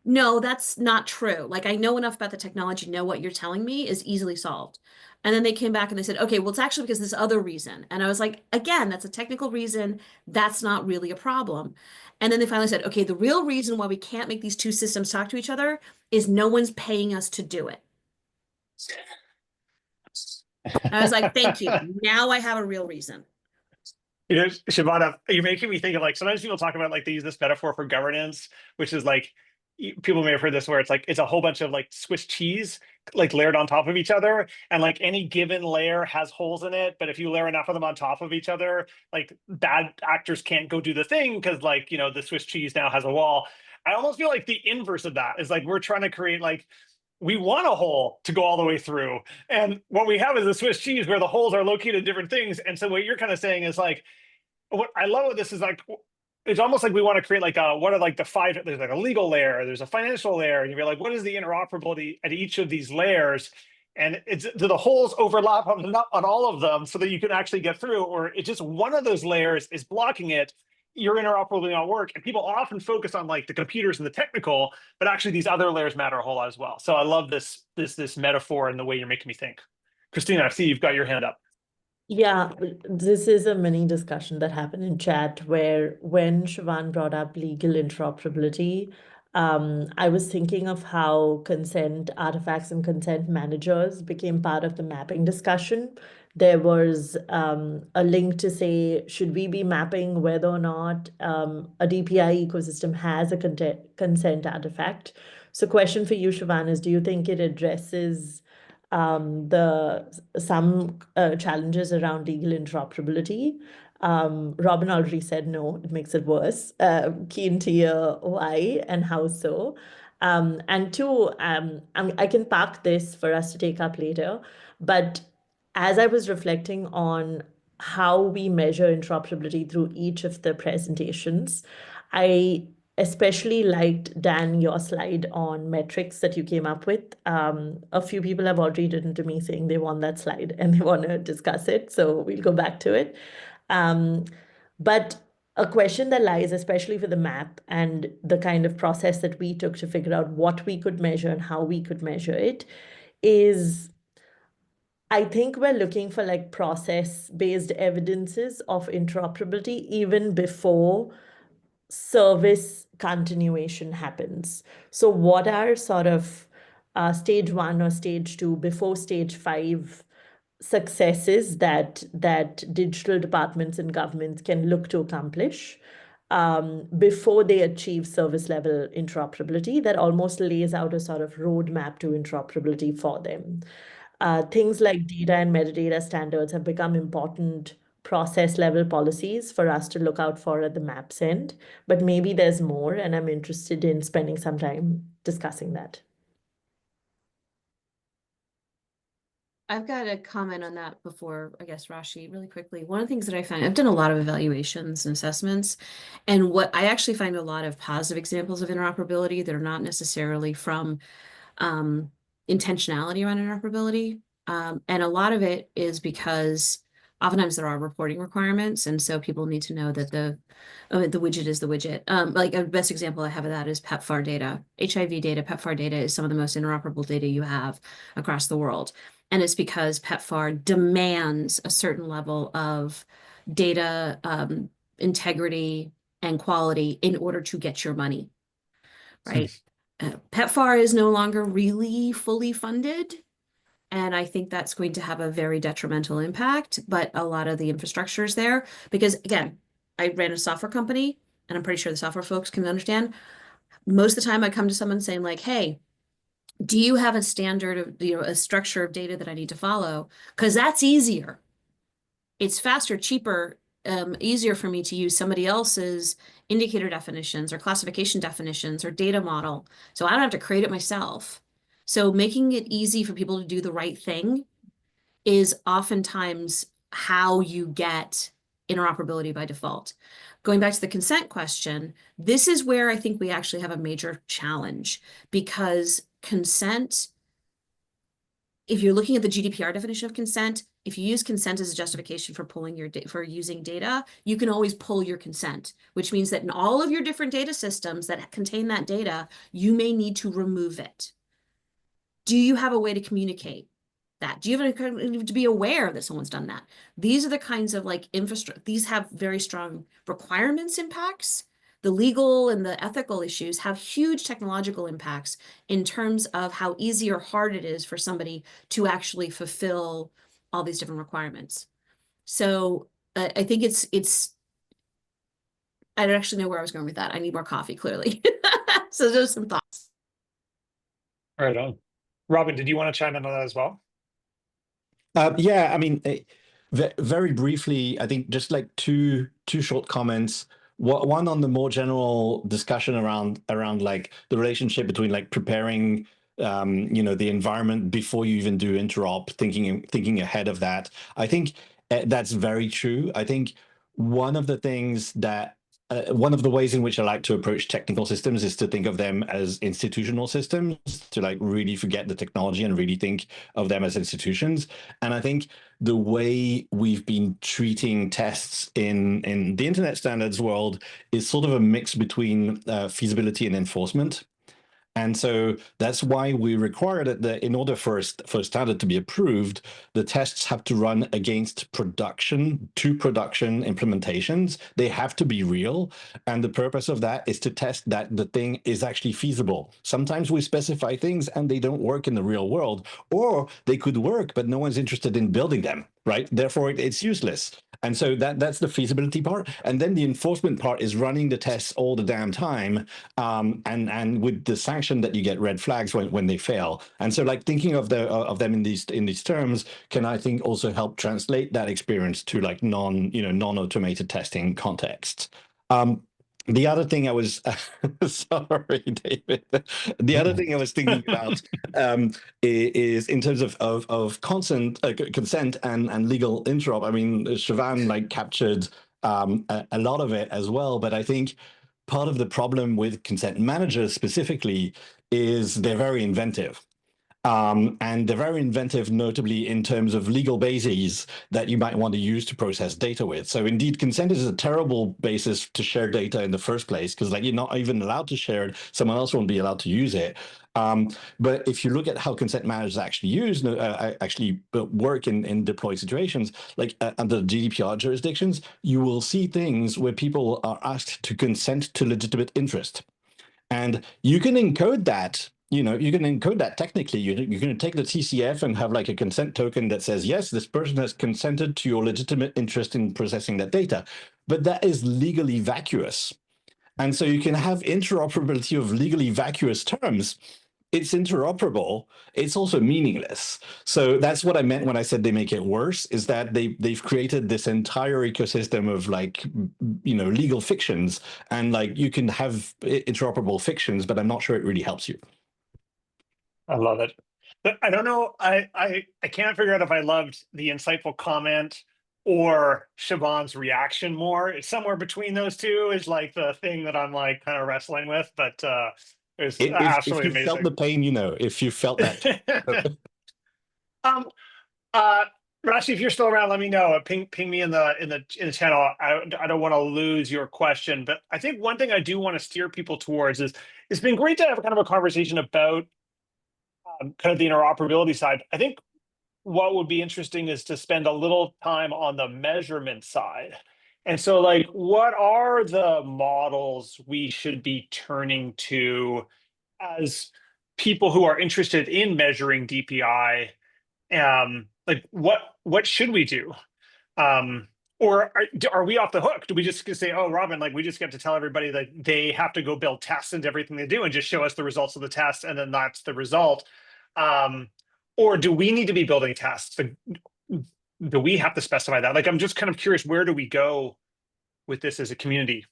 no, that's not true. Like, I know enough about the technology to know what you're telling me is easily solved. And then they came back and they said, okay, well, it's actually because this other reason. And I was like, again, that's a technical reason. That's not really a problem. And then they finally said, okay, the real reason why we can't make these two systems talk to each other is no one's paying us to do it. I was like, thank you. Now I have a real reason. You know, Shivana, you're making me think of like, sometimes people talk about like they use this metaphor for governance, which is like, people may have heard this where it's like, it's a whole bunch of like Swiss cheese, like layered on top of each other. And like any given layer has holes in it. But if you layer enough of them on top of each other, like bad actors can't go do the thing because like, you know, the Swiss cheese now has a wall. I almost feel like the inverse of that is like, we're trying to create like, we want a hole to go all the way through. And what we have is a Swiss cheese where the holes are located in different things. And so what you're kind of saying is like, what I love with this is like, it's almost like we want to create like what are like the five, there's like a legal layer, there's a financial layer, and you're like, what is the interoperability at each of these layers? And do the holes overlap on all of them so that you can actually get through, or it's just one of those layers is blocking it, your interoperability not work. And people often focus on like the computers and the technical, but actually these other layers matter a whole lot as well. So I love this metaphor and the way you're making me think. Christina, I see you've got your hand up. Yeah, this is a mini discussion that happened in chat where when Siobhan brought up legal interoperability, I was thinking of how consent artifacts and consent managers became part of the mapping discussion. There was a link to say, should we be mapping whether or not a DPI ecosystem has a consent artifact? So question for you, Siobhan, is do you think it addresses some challenges around legal interoperability? Robin already said no, it makes it worse. Keen to hear why and how so. And two, I can park this for us to take up later, but as I was reflecting on how we measure interoperability through each of the presentations, I especially liked, Dan, your slide on metrics that you came up with. A few people have already written to me saying they want that slide and they want to discuss it, so we'll go back to it. But a question that lies, especially for the map and the kind of process that we took to figure out what we could measure and how we could measure it, is I think we're looking for like process-based evidences of interoperability even before service continuation happens. So what are sort of stage 1 or stage 2 before stage 5 successes that digital departments and governments can look to accomplish before they achieve service level interoperability that almost lays out a sort of roadmap to interoperability for them. Things like data and metadata standards have become important process level policies for us to look out for at the maps end, but maybe there's more, and I'm interested in spending some time discussing that. I've got a comment on that before, I guess, Rashi, really quickly. One of the things that I find, I've done a lot of evaluations and assessments, and what I actually find a lot of positive examples of interoperability that are not necessarily from intentionality around interoperability. And a lot of it is because oftentimes there are reporting requirements, and so people need to know that the widget is the widget. Like a best example I have of that is PEPFAR data. HIV data, PEPFAR data is some of the most interoperable data you have across the world. And it's because PEPFAR demands a certain level of data integrity and quality in order to get your money, right? PEPFAR is no longer really fully funded. And I think that's going to have a very detrimental impact, but a lot of the infrastructure is there because, again, I ran a software company, and I'm pretty sure the software folks can understand. Most of the time I come to someone saying like, hey, do you have a standard of, a structure of data that I need to follow? Because that's easier. It's faster, cheaper, easier for me to use somebody else's indicator definitions or classification definitions or data model. So I don't have to create it myself. So making it easy for people to do the right thing is oftentimes how you get interoperability by default. Going back to the consent question, this is where I think we actually have a major challenge because consent, if you're looking at the GDPR definition of consent, if you use consent as a justification for pulling your for using data, you can always pull your consent, which means that in all of your different data systems that contain that data, you may need to remove it. Do you have a way to communicate that? Do you have to be aware that someone's done that? These are the kinds of like infrastructure, these have very strong requirements impacts. The legal and the ethical issues have huge technological impacts in terms of how easy or hard it is for somebody to actually fulfill all these different requirements. So I think it's, I don't actually know where I was going with that. I need more coffee, clearly. So those are some thoughts. Right on. Robin, did you want to chime in on that as well? Yeah, I mean, very briefly, I think just like two short comments. One on the more general discussion around like the relationship between like preparing the environment before you even do interop, thinking ahead of that. I think that's very true. I think one of the things that one of the ways in which I like to approach technical systems is to think of them as institutional systems, to like really forget the technology and really think of them as institutions. And I think the way we've been treating tests in the internet standards world is sort of a mix between feasibility and enforcement. And so that's why we require that in order for a standard to be approved, the tests have to run against production implementations. They have to be real. And the purpose of that is to test that the thing is actually feasible. Sometimes we specify things and they don't work in the real world, or they could work, but no one's interested in building them, right? Therefore, it's useless. And so that's the feasibility part. And then the enforcement part is running the tests all the damn time. And with the sanction that you get red flags when they fail. And so like thinking of them in these terms can, I think, also help translate that experience to like non-automated testing contexts. The other thing I was sorry, David. The other thing I was thinking about is in terms of consent and legal interop. I mean, Siobhan like captured a lot of it as well, but I think part of the problem with consent managers specifically is they're very inventive. And they're very inventive, notably in terms of legal bases that you might want to use to process data with. So indeed, consent is a terrible basis to share data in the first place, because like you're not even allowed to share it. Someone else won't be allowed to use it. But if you look at how consent managers actually work in deployed situations, like under GDPR jurisdictions, you will see things where people are asked to consent to legitimate interest. And you can encode that. You can encode that technically. You're going to take the TCF and have like a consent token that says, yes, this person has consented to your legitimate interest in processing that data. But that is legally vacuous. And so you can have interoperability of legally vacuous terms. It's interoperable. It's also meaningless. So that's what I meant when I said they make it worse, is that they've created this entire ecosystem of like, legal fictions. And like you can have interoperable fictions, but I'm not sure it really helps you. I love it. But I don't know. I can't figure out if I loved the insightful comment or Siobhan's reaction more. It's somewhere between those two is like the thing that I'm like kind of wrestling with. But it's absolutely if you amazing. felt the pain, if you felt that. Rashi, if you're still around, let me know. Ping me in the channel. I don't want to lose your question, but I think one thing I do want to steer people towards is it's been great to have kind of a conversation about kind of the interoperability side. I think what would be interesting is to spend a little time on the measurement side. And so like, what are the models we should be turning to as people who are interested in measuring DPI? Like what should we do? Or are we off the hook? Do we just say, oh, Robin, like we just get to tell everybody that they have to go build tests into everything they do and just show us the results of the test, and then that's the result? Or do we need to be building tests? Do we have to specify that? Like, I'm just kind of curious, where do we go with this as a community?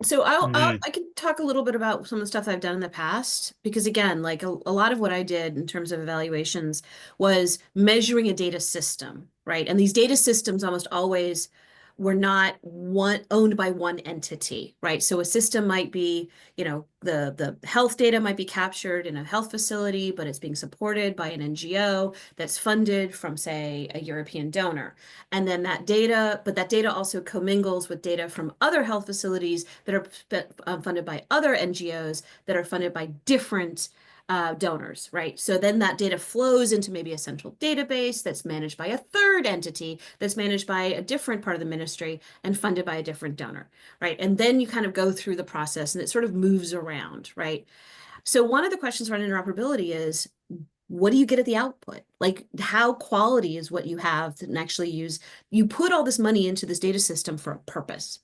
So I can talk a little bit about some of the stuff I've done in the past, because again, like a lot of what I did in terms of evaluations was measuring a data system, right? And these data systems almost always were not owned by one entity, right? So a system might be, the health data might be captured in a health facility, but it's being supported by an NGO that's funded from, say, a European donor. And then that data also commingles with data from other health facilities that are funded by other NGOs that are funded by different donors, right? So then that data flows into maybe a central database that's managed by a third entity that's managed by a different part of the ministry and funded by a different donor, right? And then you kind of go through the process and it sort of moves around, right? So one of the questions around interoperability is, what do you get at the output? Like, how quality is what you have to actually use? You put all this money into this data system for a purpose,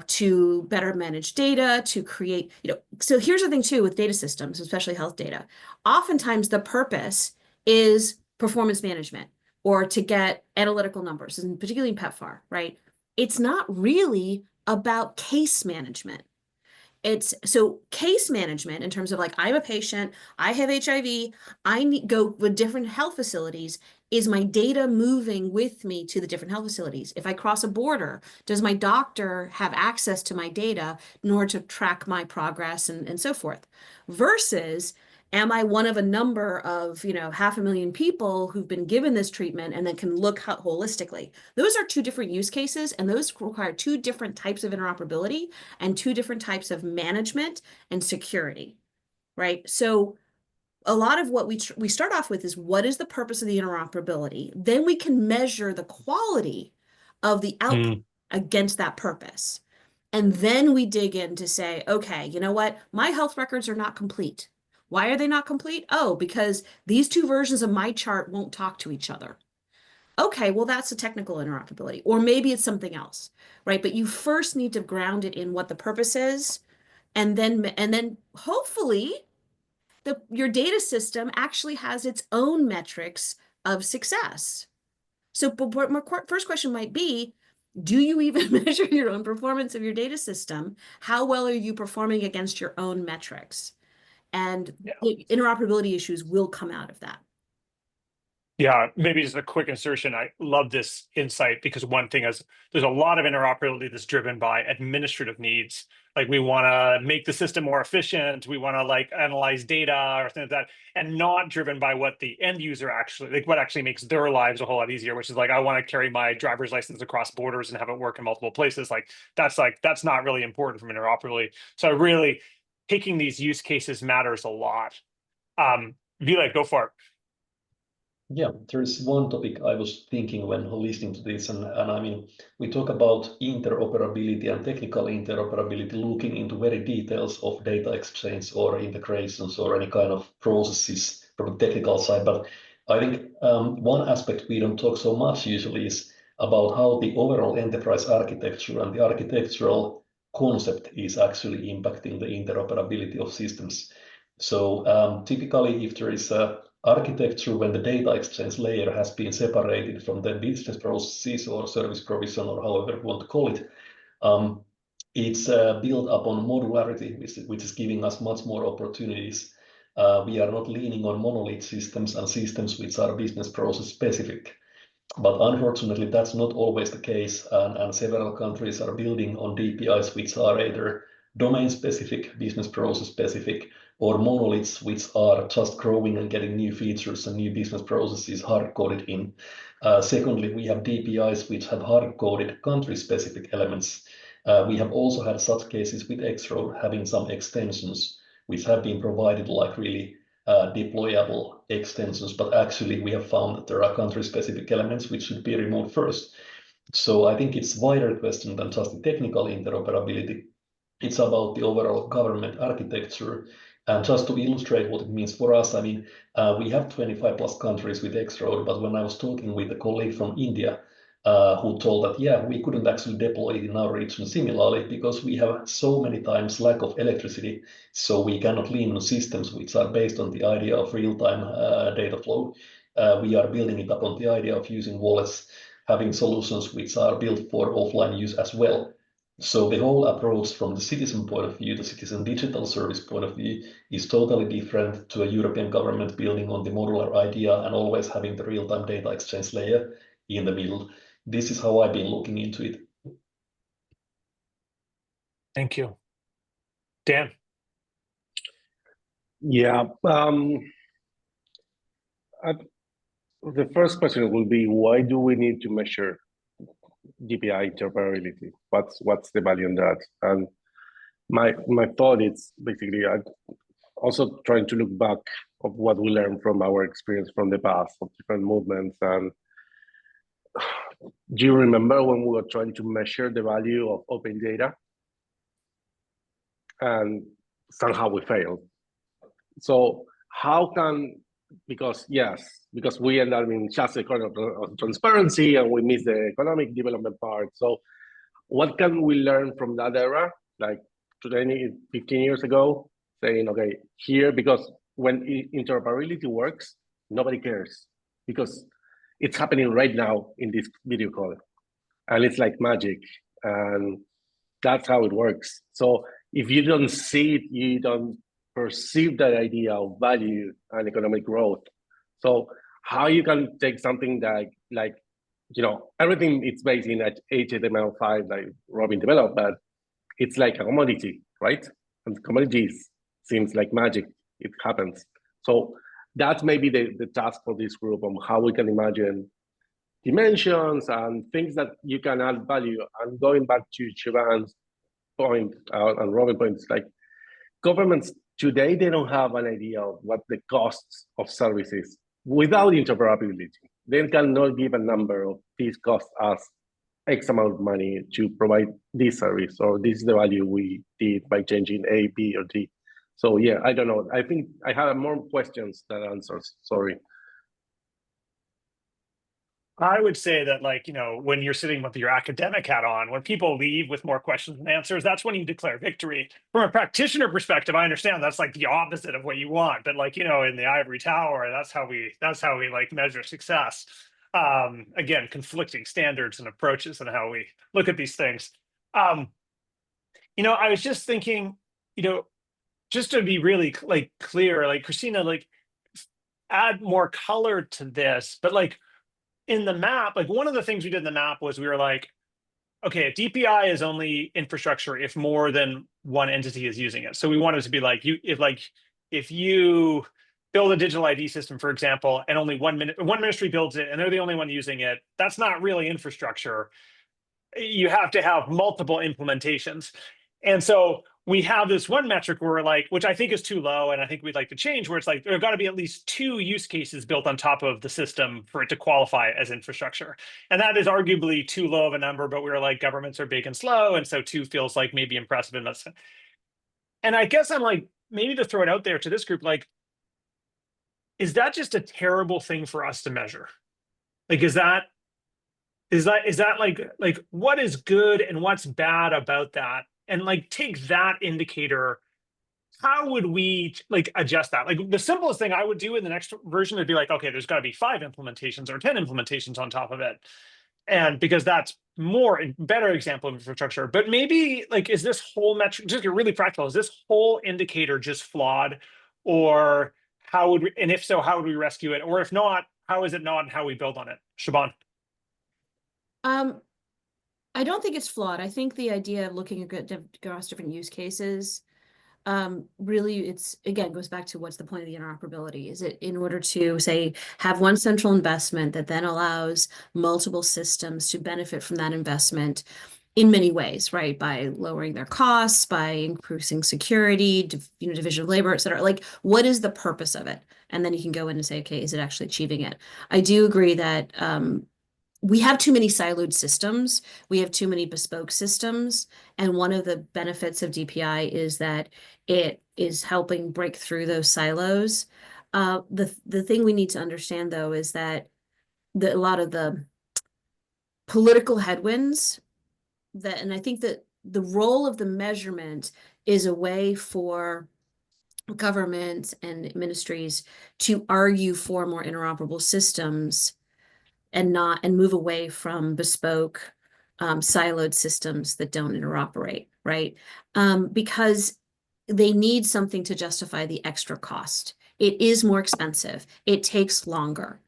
to better manage data, to create, so here's the thing too with data systems, especially health data. Oftentimes the purpose is performance management or to get analytical numbers, and particularly in PEPFAR, right? It's not really about case management. So case management in terms of like, I'm a patient, I have HIV, I go with different health facilities. Is my data moving with me to the different health facilities? If I cross a border, does my doctor have access to my data in order to track my progress and so forth? Versus Am I one of a number of, 500,000 people who've been given this treatment and then can look holistically? Those are two different use cases, and those require two different types of interoperability and two different types of management and security, right? So a lot of what we start off with is, what is the purpose of the interoperability? Then we can measure the quality of the output against that purpose. And then we dig in to say, okay, you know what? My health records are not complete. Why are they not complete? Oh, because these two versions of my chart won't talk to each other. Okay, well, that's a technical interoperability, or maybe it's something else, right? But you first need to ground it in what the purpose is, and then hopefully your data system actually has its own metrics of success. So my first question might be, do you even measure your own performance of your data system? How well are you performing against your own metrics? And the interoperability issues will come out of that. Yeah, maybe just a quick insertion. I love this insight because one thing is there's a lot of interoperability that's driven by administrative needs. Like we want to make the system more efficient. We want to like analyze data or things like that, and not driven by what the end user actually, like what actually makes their lives a whole lot easier, which is like, I want to carry my driver's license across borders and have it work in multiple places. That's not really important from interoperability. So really picking these use cases matters a lot. Vila, go for it. Yeah, there's one topic I was thinking when listening to this, and I mean, we talk about interoperability and technical interoperability, looking into very details of data exchange or integrations or any kind of processes from the technical side. But I think one aspect we don't talk so much usually is about how the overall enterprise architecture and the architectural concept is actually impacting the interoperability of systems. So typically, if there is a architecture when the data exchange layer has been separated from the business processes or service provision or however you want to call it, it's built upon modularity, which is giving us much more opportunities. We are not leaning on monolith systems and systems which are business process specific. But unfortunately, that's not always the case, and several countries are building on DPIs which are either domain-specific, business process-specific, or monoliths which are just growing and getting new features and new business processes hard-coded in. Secondly, we have DPIs which have hard-coded country-specific elements. We have also had such cases with X-Road having some extensions which have been provided like really deployable extensions, but actually we have found that there are country-specific elements which should be removed first. So I think it's a wider question than just the technical interoperability. It's about the overall government architecture. And just to illustrate what it means for us, I mean, we have 25 plus countries with X-Road, but when I was talking with a colleague from India, who told that, yeah, we couldn't actually deploy it in our region similarly because we have so many times lack of electricity, so we cannot lean on systems which are based on the idea of real-time data flow. We are building it upon the idea of using wallets, having solutions which are built for offline use as well. So the whole approach from the citizen point of view, the citizen digital service point of view, is totally different to a European government building on the modular idea and always having the real-time data exchange layer in the middle. This is how I've been looking into it. Thank you. Dan? Yeah. The first question will be, why do we need to measure DPI interoperability? What's the value in that? And my thought is basically I'm also trying to look back of what we learned from our experience from the past of different movements. And do you remember when we were trying to measure the value of open data? And somehow we failed. So how can, because we end up in just a kind of transparency and we miss the economic development part. So what can we learn from that era, like 20, 15 years ago, saying, okay, here, because when interoperability works, nobody cares because it's happening right now in this video call and it's like magic and that's how it works. So if you don't see it, you don't perceive that idea of value and economic growth. So how you can take something that like, everything it's based in HTML5 like Robin developed, but it's like a commodity, right? And commodities seems like magic. It happens. So that's maybe the task for this group on how we can imagine dimensions and things that you can add value. And going back to Shivan's point and Robin's point, it's like governments today, they don't have an idea of what the costs of services without interoperability. They cannot give a number of these costs as X amount of money to provide this service, or this is the value we did by changing A, B, or D. So yeah, I don't know. I think I have more questions than answers. Sorry. I would say that, like, when you're sitting with your academic hat on, when people leave with more questions than answers, that's when you declare victory. From a practitioner perspective, I understand that's like the opposite of what you want, but like, in the ivory tower, that's how we like measure success. Again, conflicting standards and approaches and how we look at these things. I was just thinking, just to be really like clear, like Christina, like add more color to this, but like, in the map, like one of the things we did in the map was we were like, okay, DPI is only infrastructure if more than one entity is using it. So we wanted to be like, if you build a digital ID system, for example, and only one ministry builds it and they're the only one using it, that's not really infrastructure. You have to have multiple implementations. And so we have this one metric where we're like, which I think is too low, and I think we'd like to change, where it's like, there have got to be at least 2 use cases built on top of the system for it to qualify as infrastructure. And that is arguably too low of a number, but we were like, governments are big and slow, and so 2 feels like maybe impressive in this. And I guess I'm like, maybe to throw it out there to this group, like, is that just a terrible thing for us to measure? Like, is that like what is good and what's bad about that? And like, take that indicator, how would we like adjust that? Like, the simplest thing I would do in the next version would be like, okay, there's got to be 5 implementations or 10 implementations on top of it. And because that's better example of infrastructure. But maybe like, is this whole metric, just get really practical, is this whole indicator just flawed? Or how would we, and if so, how would we rescue it? Or if not, how is it not, and how we build on it? Siobhan. I don't think it's flawed. I think the idea of looking across different use cases, really, it's, again, goes back to what's the point of the interoperability? Is it in order to, say, have one central investment that then allows multiple systems to benefit from that investment in many ways, right? By lowering their costs, by increasing security, division of labor, et cetera. Like, what is the purpose of it? And then you can go in and say, okay, is it actually achieving it? I do agree that we have too many siloed systems. We have too many bespoke systems. And one of the benefits of DPI is that it is helping break through those silos. The thing we need to understand, though, is that a lot of the political headwinds and I think that the role of the measurement is a way for governments and ministries to argue for more interoperable systems and move away from bespoke siloed systems that don't interoperate, right? Because they need something to justify the extra cost. It is more expensive. It takes longer,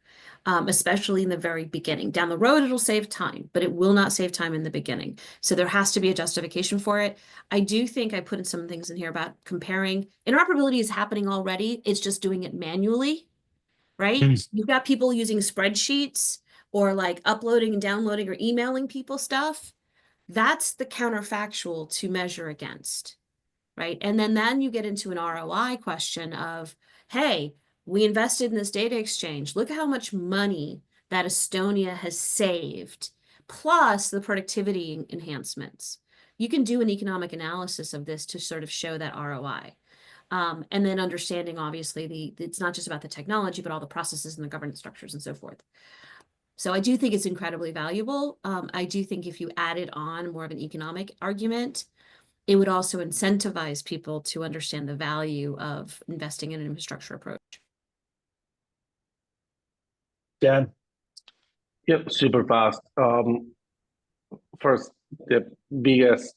especially in the very beginning. Down the road, it'll save time, but it will not save time in the beginning. So there has to be a justification for it. I do think I put in some things in here about comparing. Interoperability is happening already. It's just doing it manually, right? You've got people using spreadsheets or like uploading and downloading or emailing people stuff. That's the counterfactual to measure against, right? And then you get into an ROI question of, hey, we invested in this data exchange. Look at how much money that Estonia has saved, plus the productivity enhancements. You can do an economic analysis of this to sort of show that ROI. And then understanding, obviously, it's not just about the technology, but all the processes and the governance structures and so forth. So I do think it's incredibly valuable. I do think if you added on more of an economic argument, it would also incentivize people to understand the value of investing in an infrastructure approach. Dan. Yep, super fast. First, the biggest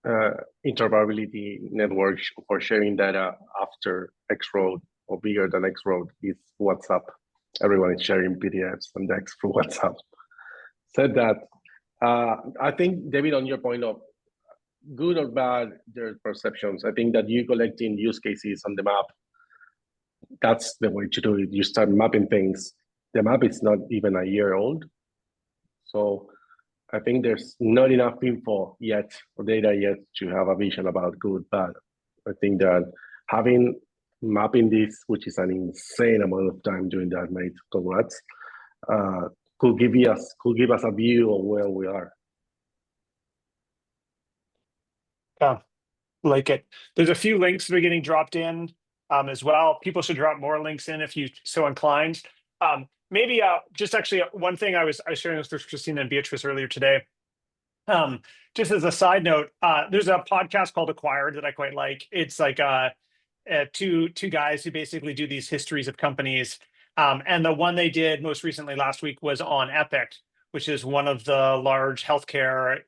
interoperability network for sharing data after X-Road or bigger than X-Road is WhatsApp. Everyone is sharing PDFs and decks through WhatsApp. Said that, I think, David, on your point of good or bad, there's perceptions. I think that you collecting use cases on the map that's the way to do it. You start mapping things. The map is not even a year old. So I think there's not enough info yet or data yet to have a vision about good, bad. I think that mapping this, which is an insane amount of time doing that, mate, congrats, could give us a view of where we are. Yeah, like it. There's a few links that are getting dropped in as well. People should drop more links in if you so inclined. Maybe just actually one thing I was sharing with Christina and Beatrice earlier today. Just as a side note, there's a podcast called Acquired that I quite like. It's like two guys who basically do these histories of companies. And the one they did most recently last week was on Epic, which is one of the large healthcare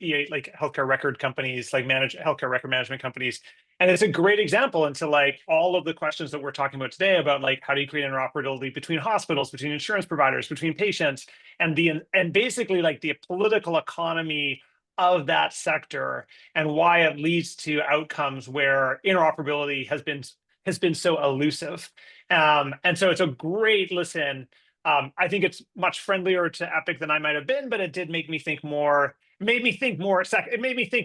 record companies, like healthcare record management companies. And it's a great example into like all of the questions that we're talking about today about like how do you create interoperability between hospitals, between insurance providers, between patients, and basically like the political economy of that sector and why it leads to outcomes where interoperability has been so elusive. And so it's a great listen. I think it's much friendlier to Epic than I might have been, but it did make me think more. It made me think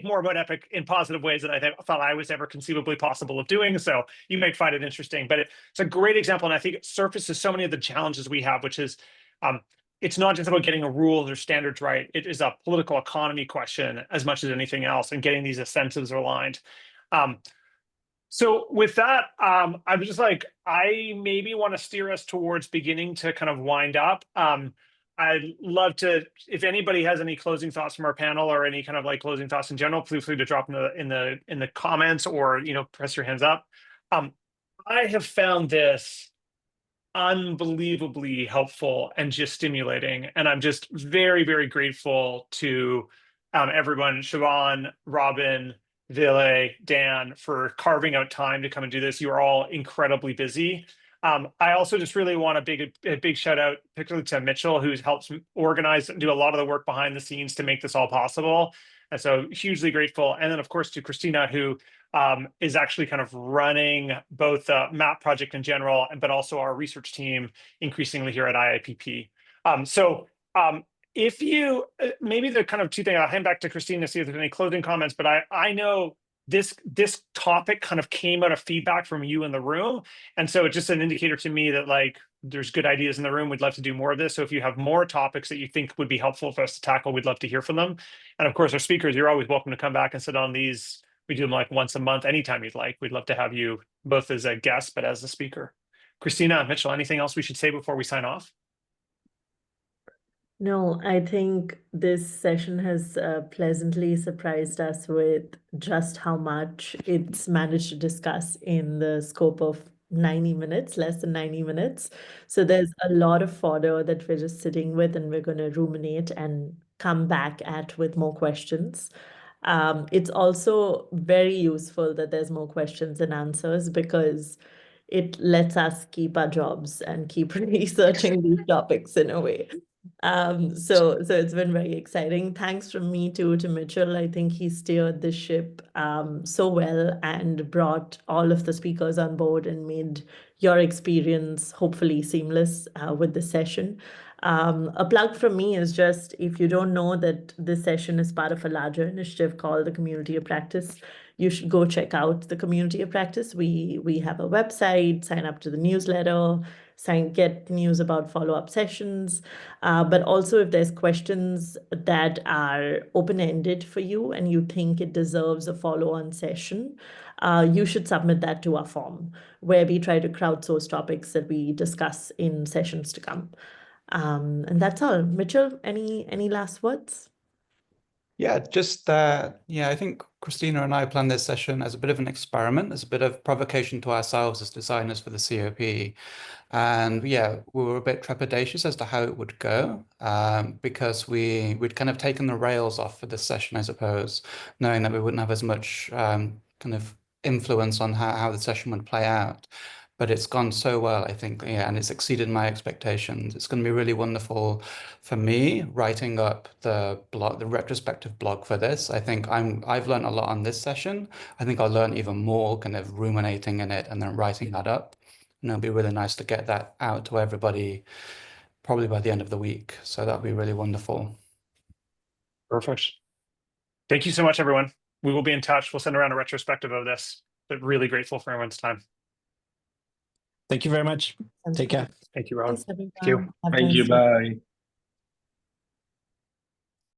more about Epic in positive ways than I thought I was ever conceivably possible of doing. So you might find it interesting, but it's a great example, and I think it surfaces so many of the challenges we have, which is it's not just about getting a rule or standards right. It is a political economy question as much as anything else, and getting these incentives aligned. So with that, I'm just like, I maybe want to steer us towards beginning to kind of wind up. I'd love to, if anybody has any closing thoughts from our panel or any kind of like closing thoughts in general, please free to drop in the comments or press your hands up. I have found this unbelievably helpful and just stimulating, and I'm just very, very grateful to everyone, Siobhan, Robin, Ville, Dan, for carving out time to come and do this. You are all incredibly busy. I also just really want a big shout out, particularly to Mitchell, who helps organize and do a lot of the work behind the scenes to make this all possible. And so hugely grateful. And then of course to Christina, who is actually kind of running both the MAP project in general, but also our research team increasingly here at IIPP. If you, maybe the kind of two things, I'll hand back to Christina to see if there's any closing comments, but I know this topic kind of came out of feedback from you in the room. And so it's just an indicator to me that like, there's good ideas in the room. We'd love to do more of this. So if you have more topics that you think would be helpful for us to tackle, we'd love to hear from them. And of course, our speakers, you're always welcome to come back and sit on these. We do them like once a month, anytime you'd like. We'd love to have you both as a guest, but as a speaker. Christina, Mitchell, anything else we should say before we sign off? No, I think this session has pleasantly surprised us with just how much it's managed to discuss in the scope of 90 minutes, less than 90 minutes. So there's a lot of fodder that we're just sitting with, and we're going to ruminate and come back at with more questions. It's also very useful that there's more questions and answers, because it lets us keep our jobs and keep researching these topics in a way. So it's been very exciting. Thanks from me too to Mitchell. I think he steered the ship so well and brought all of the speakers on board and made your experience hopefully seamless with the session. A plug from me is just, if you don't know that this session is part of a larger initiative called the Community of Practice, you should go check out the Community of Practice. We have a website, sign up to the newsletter, get news about follow-up sessions. But also if there's questions that are open-ended for you and you think it deserves a follow-on session, you should submit that to our form, where we try to crowdsource topics that we discuss in sessions to come. And that's all. Mitchell, any last words? Yeah, just I think Christina and I planned this session as a bit of an experiment, as a bit of provocation to ourselves as designers for the COP. And yeah, we were a bit trepidatious as to how it would go, because we'd kind of taken the rails off for this session, I suppose, knowing that we wouldn't have as much kind of influence on how the session would play out. But it's gone so well, I think, yeah, and it's exceeded my expectations. It's going to be really wonderful for me writing up the retrospective blog for this. I think I've learned a lot on this session. I think I'll learn even more kind of ruminating in it and then writing that up. And it'll be really nice to get that out to everybody probably by the end of the week. So that'll be really wonderful. Perfect. Thank you so much, everyone. We will be in touch. We'll send around a retrospective of this, but really grateful for everyone's time. Thank you very much. Sounds Take good. care. Thank you, Rowan. Thanks, everyone. Thank you. Have a Thank nice you. day. Bye.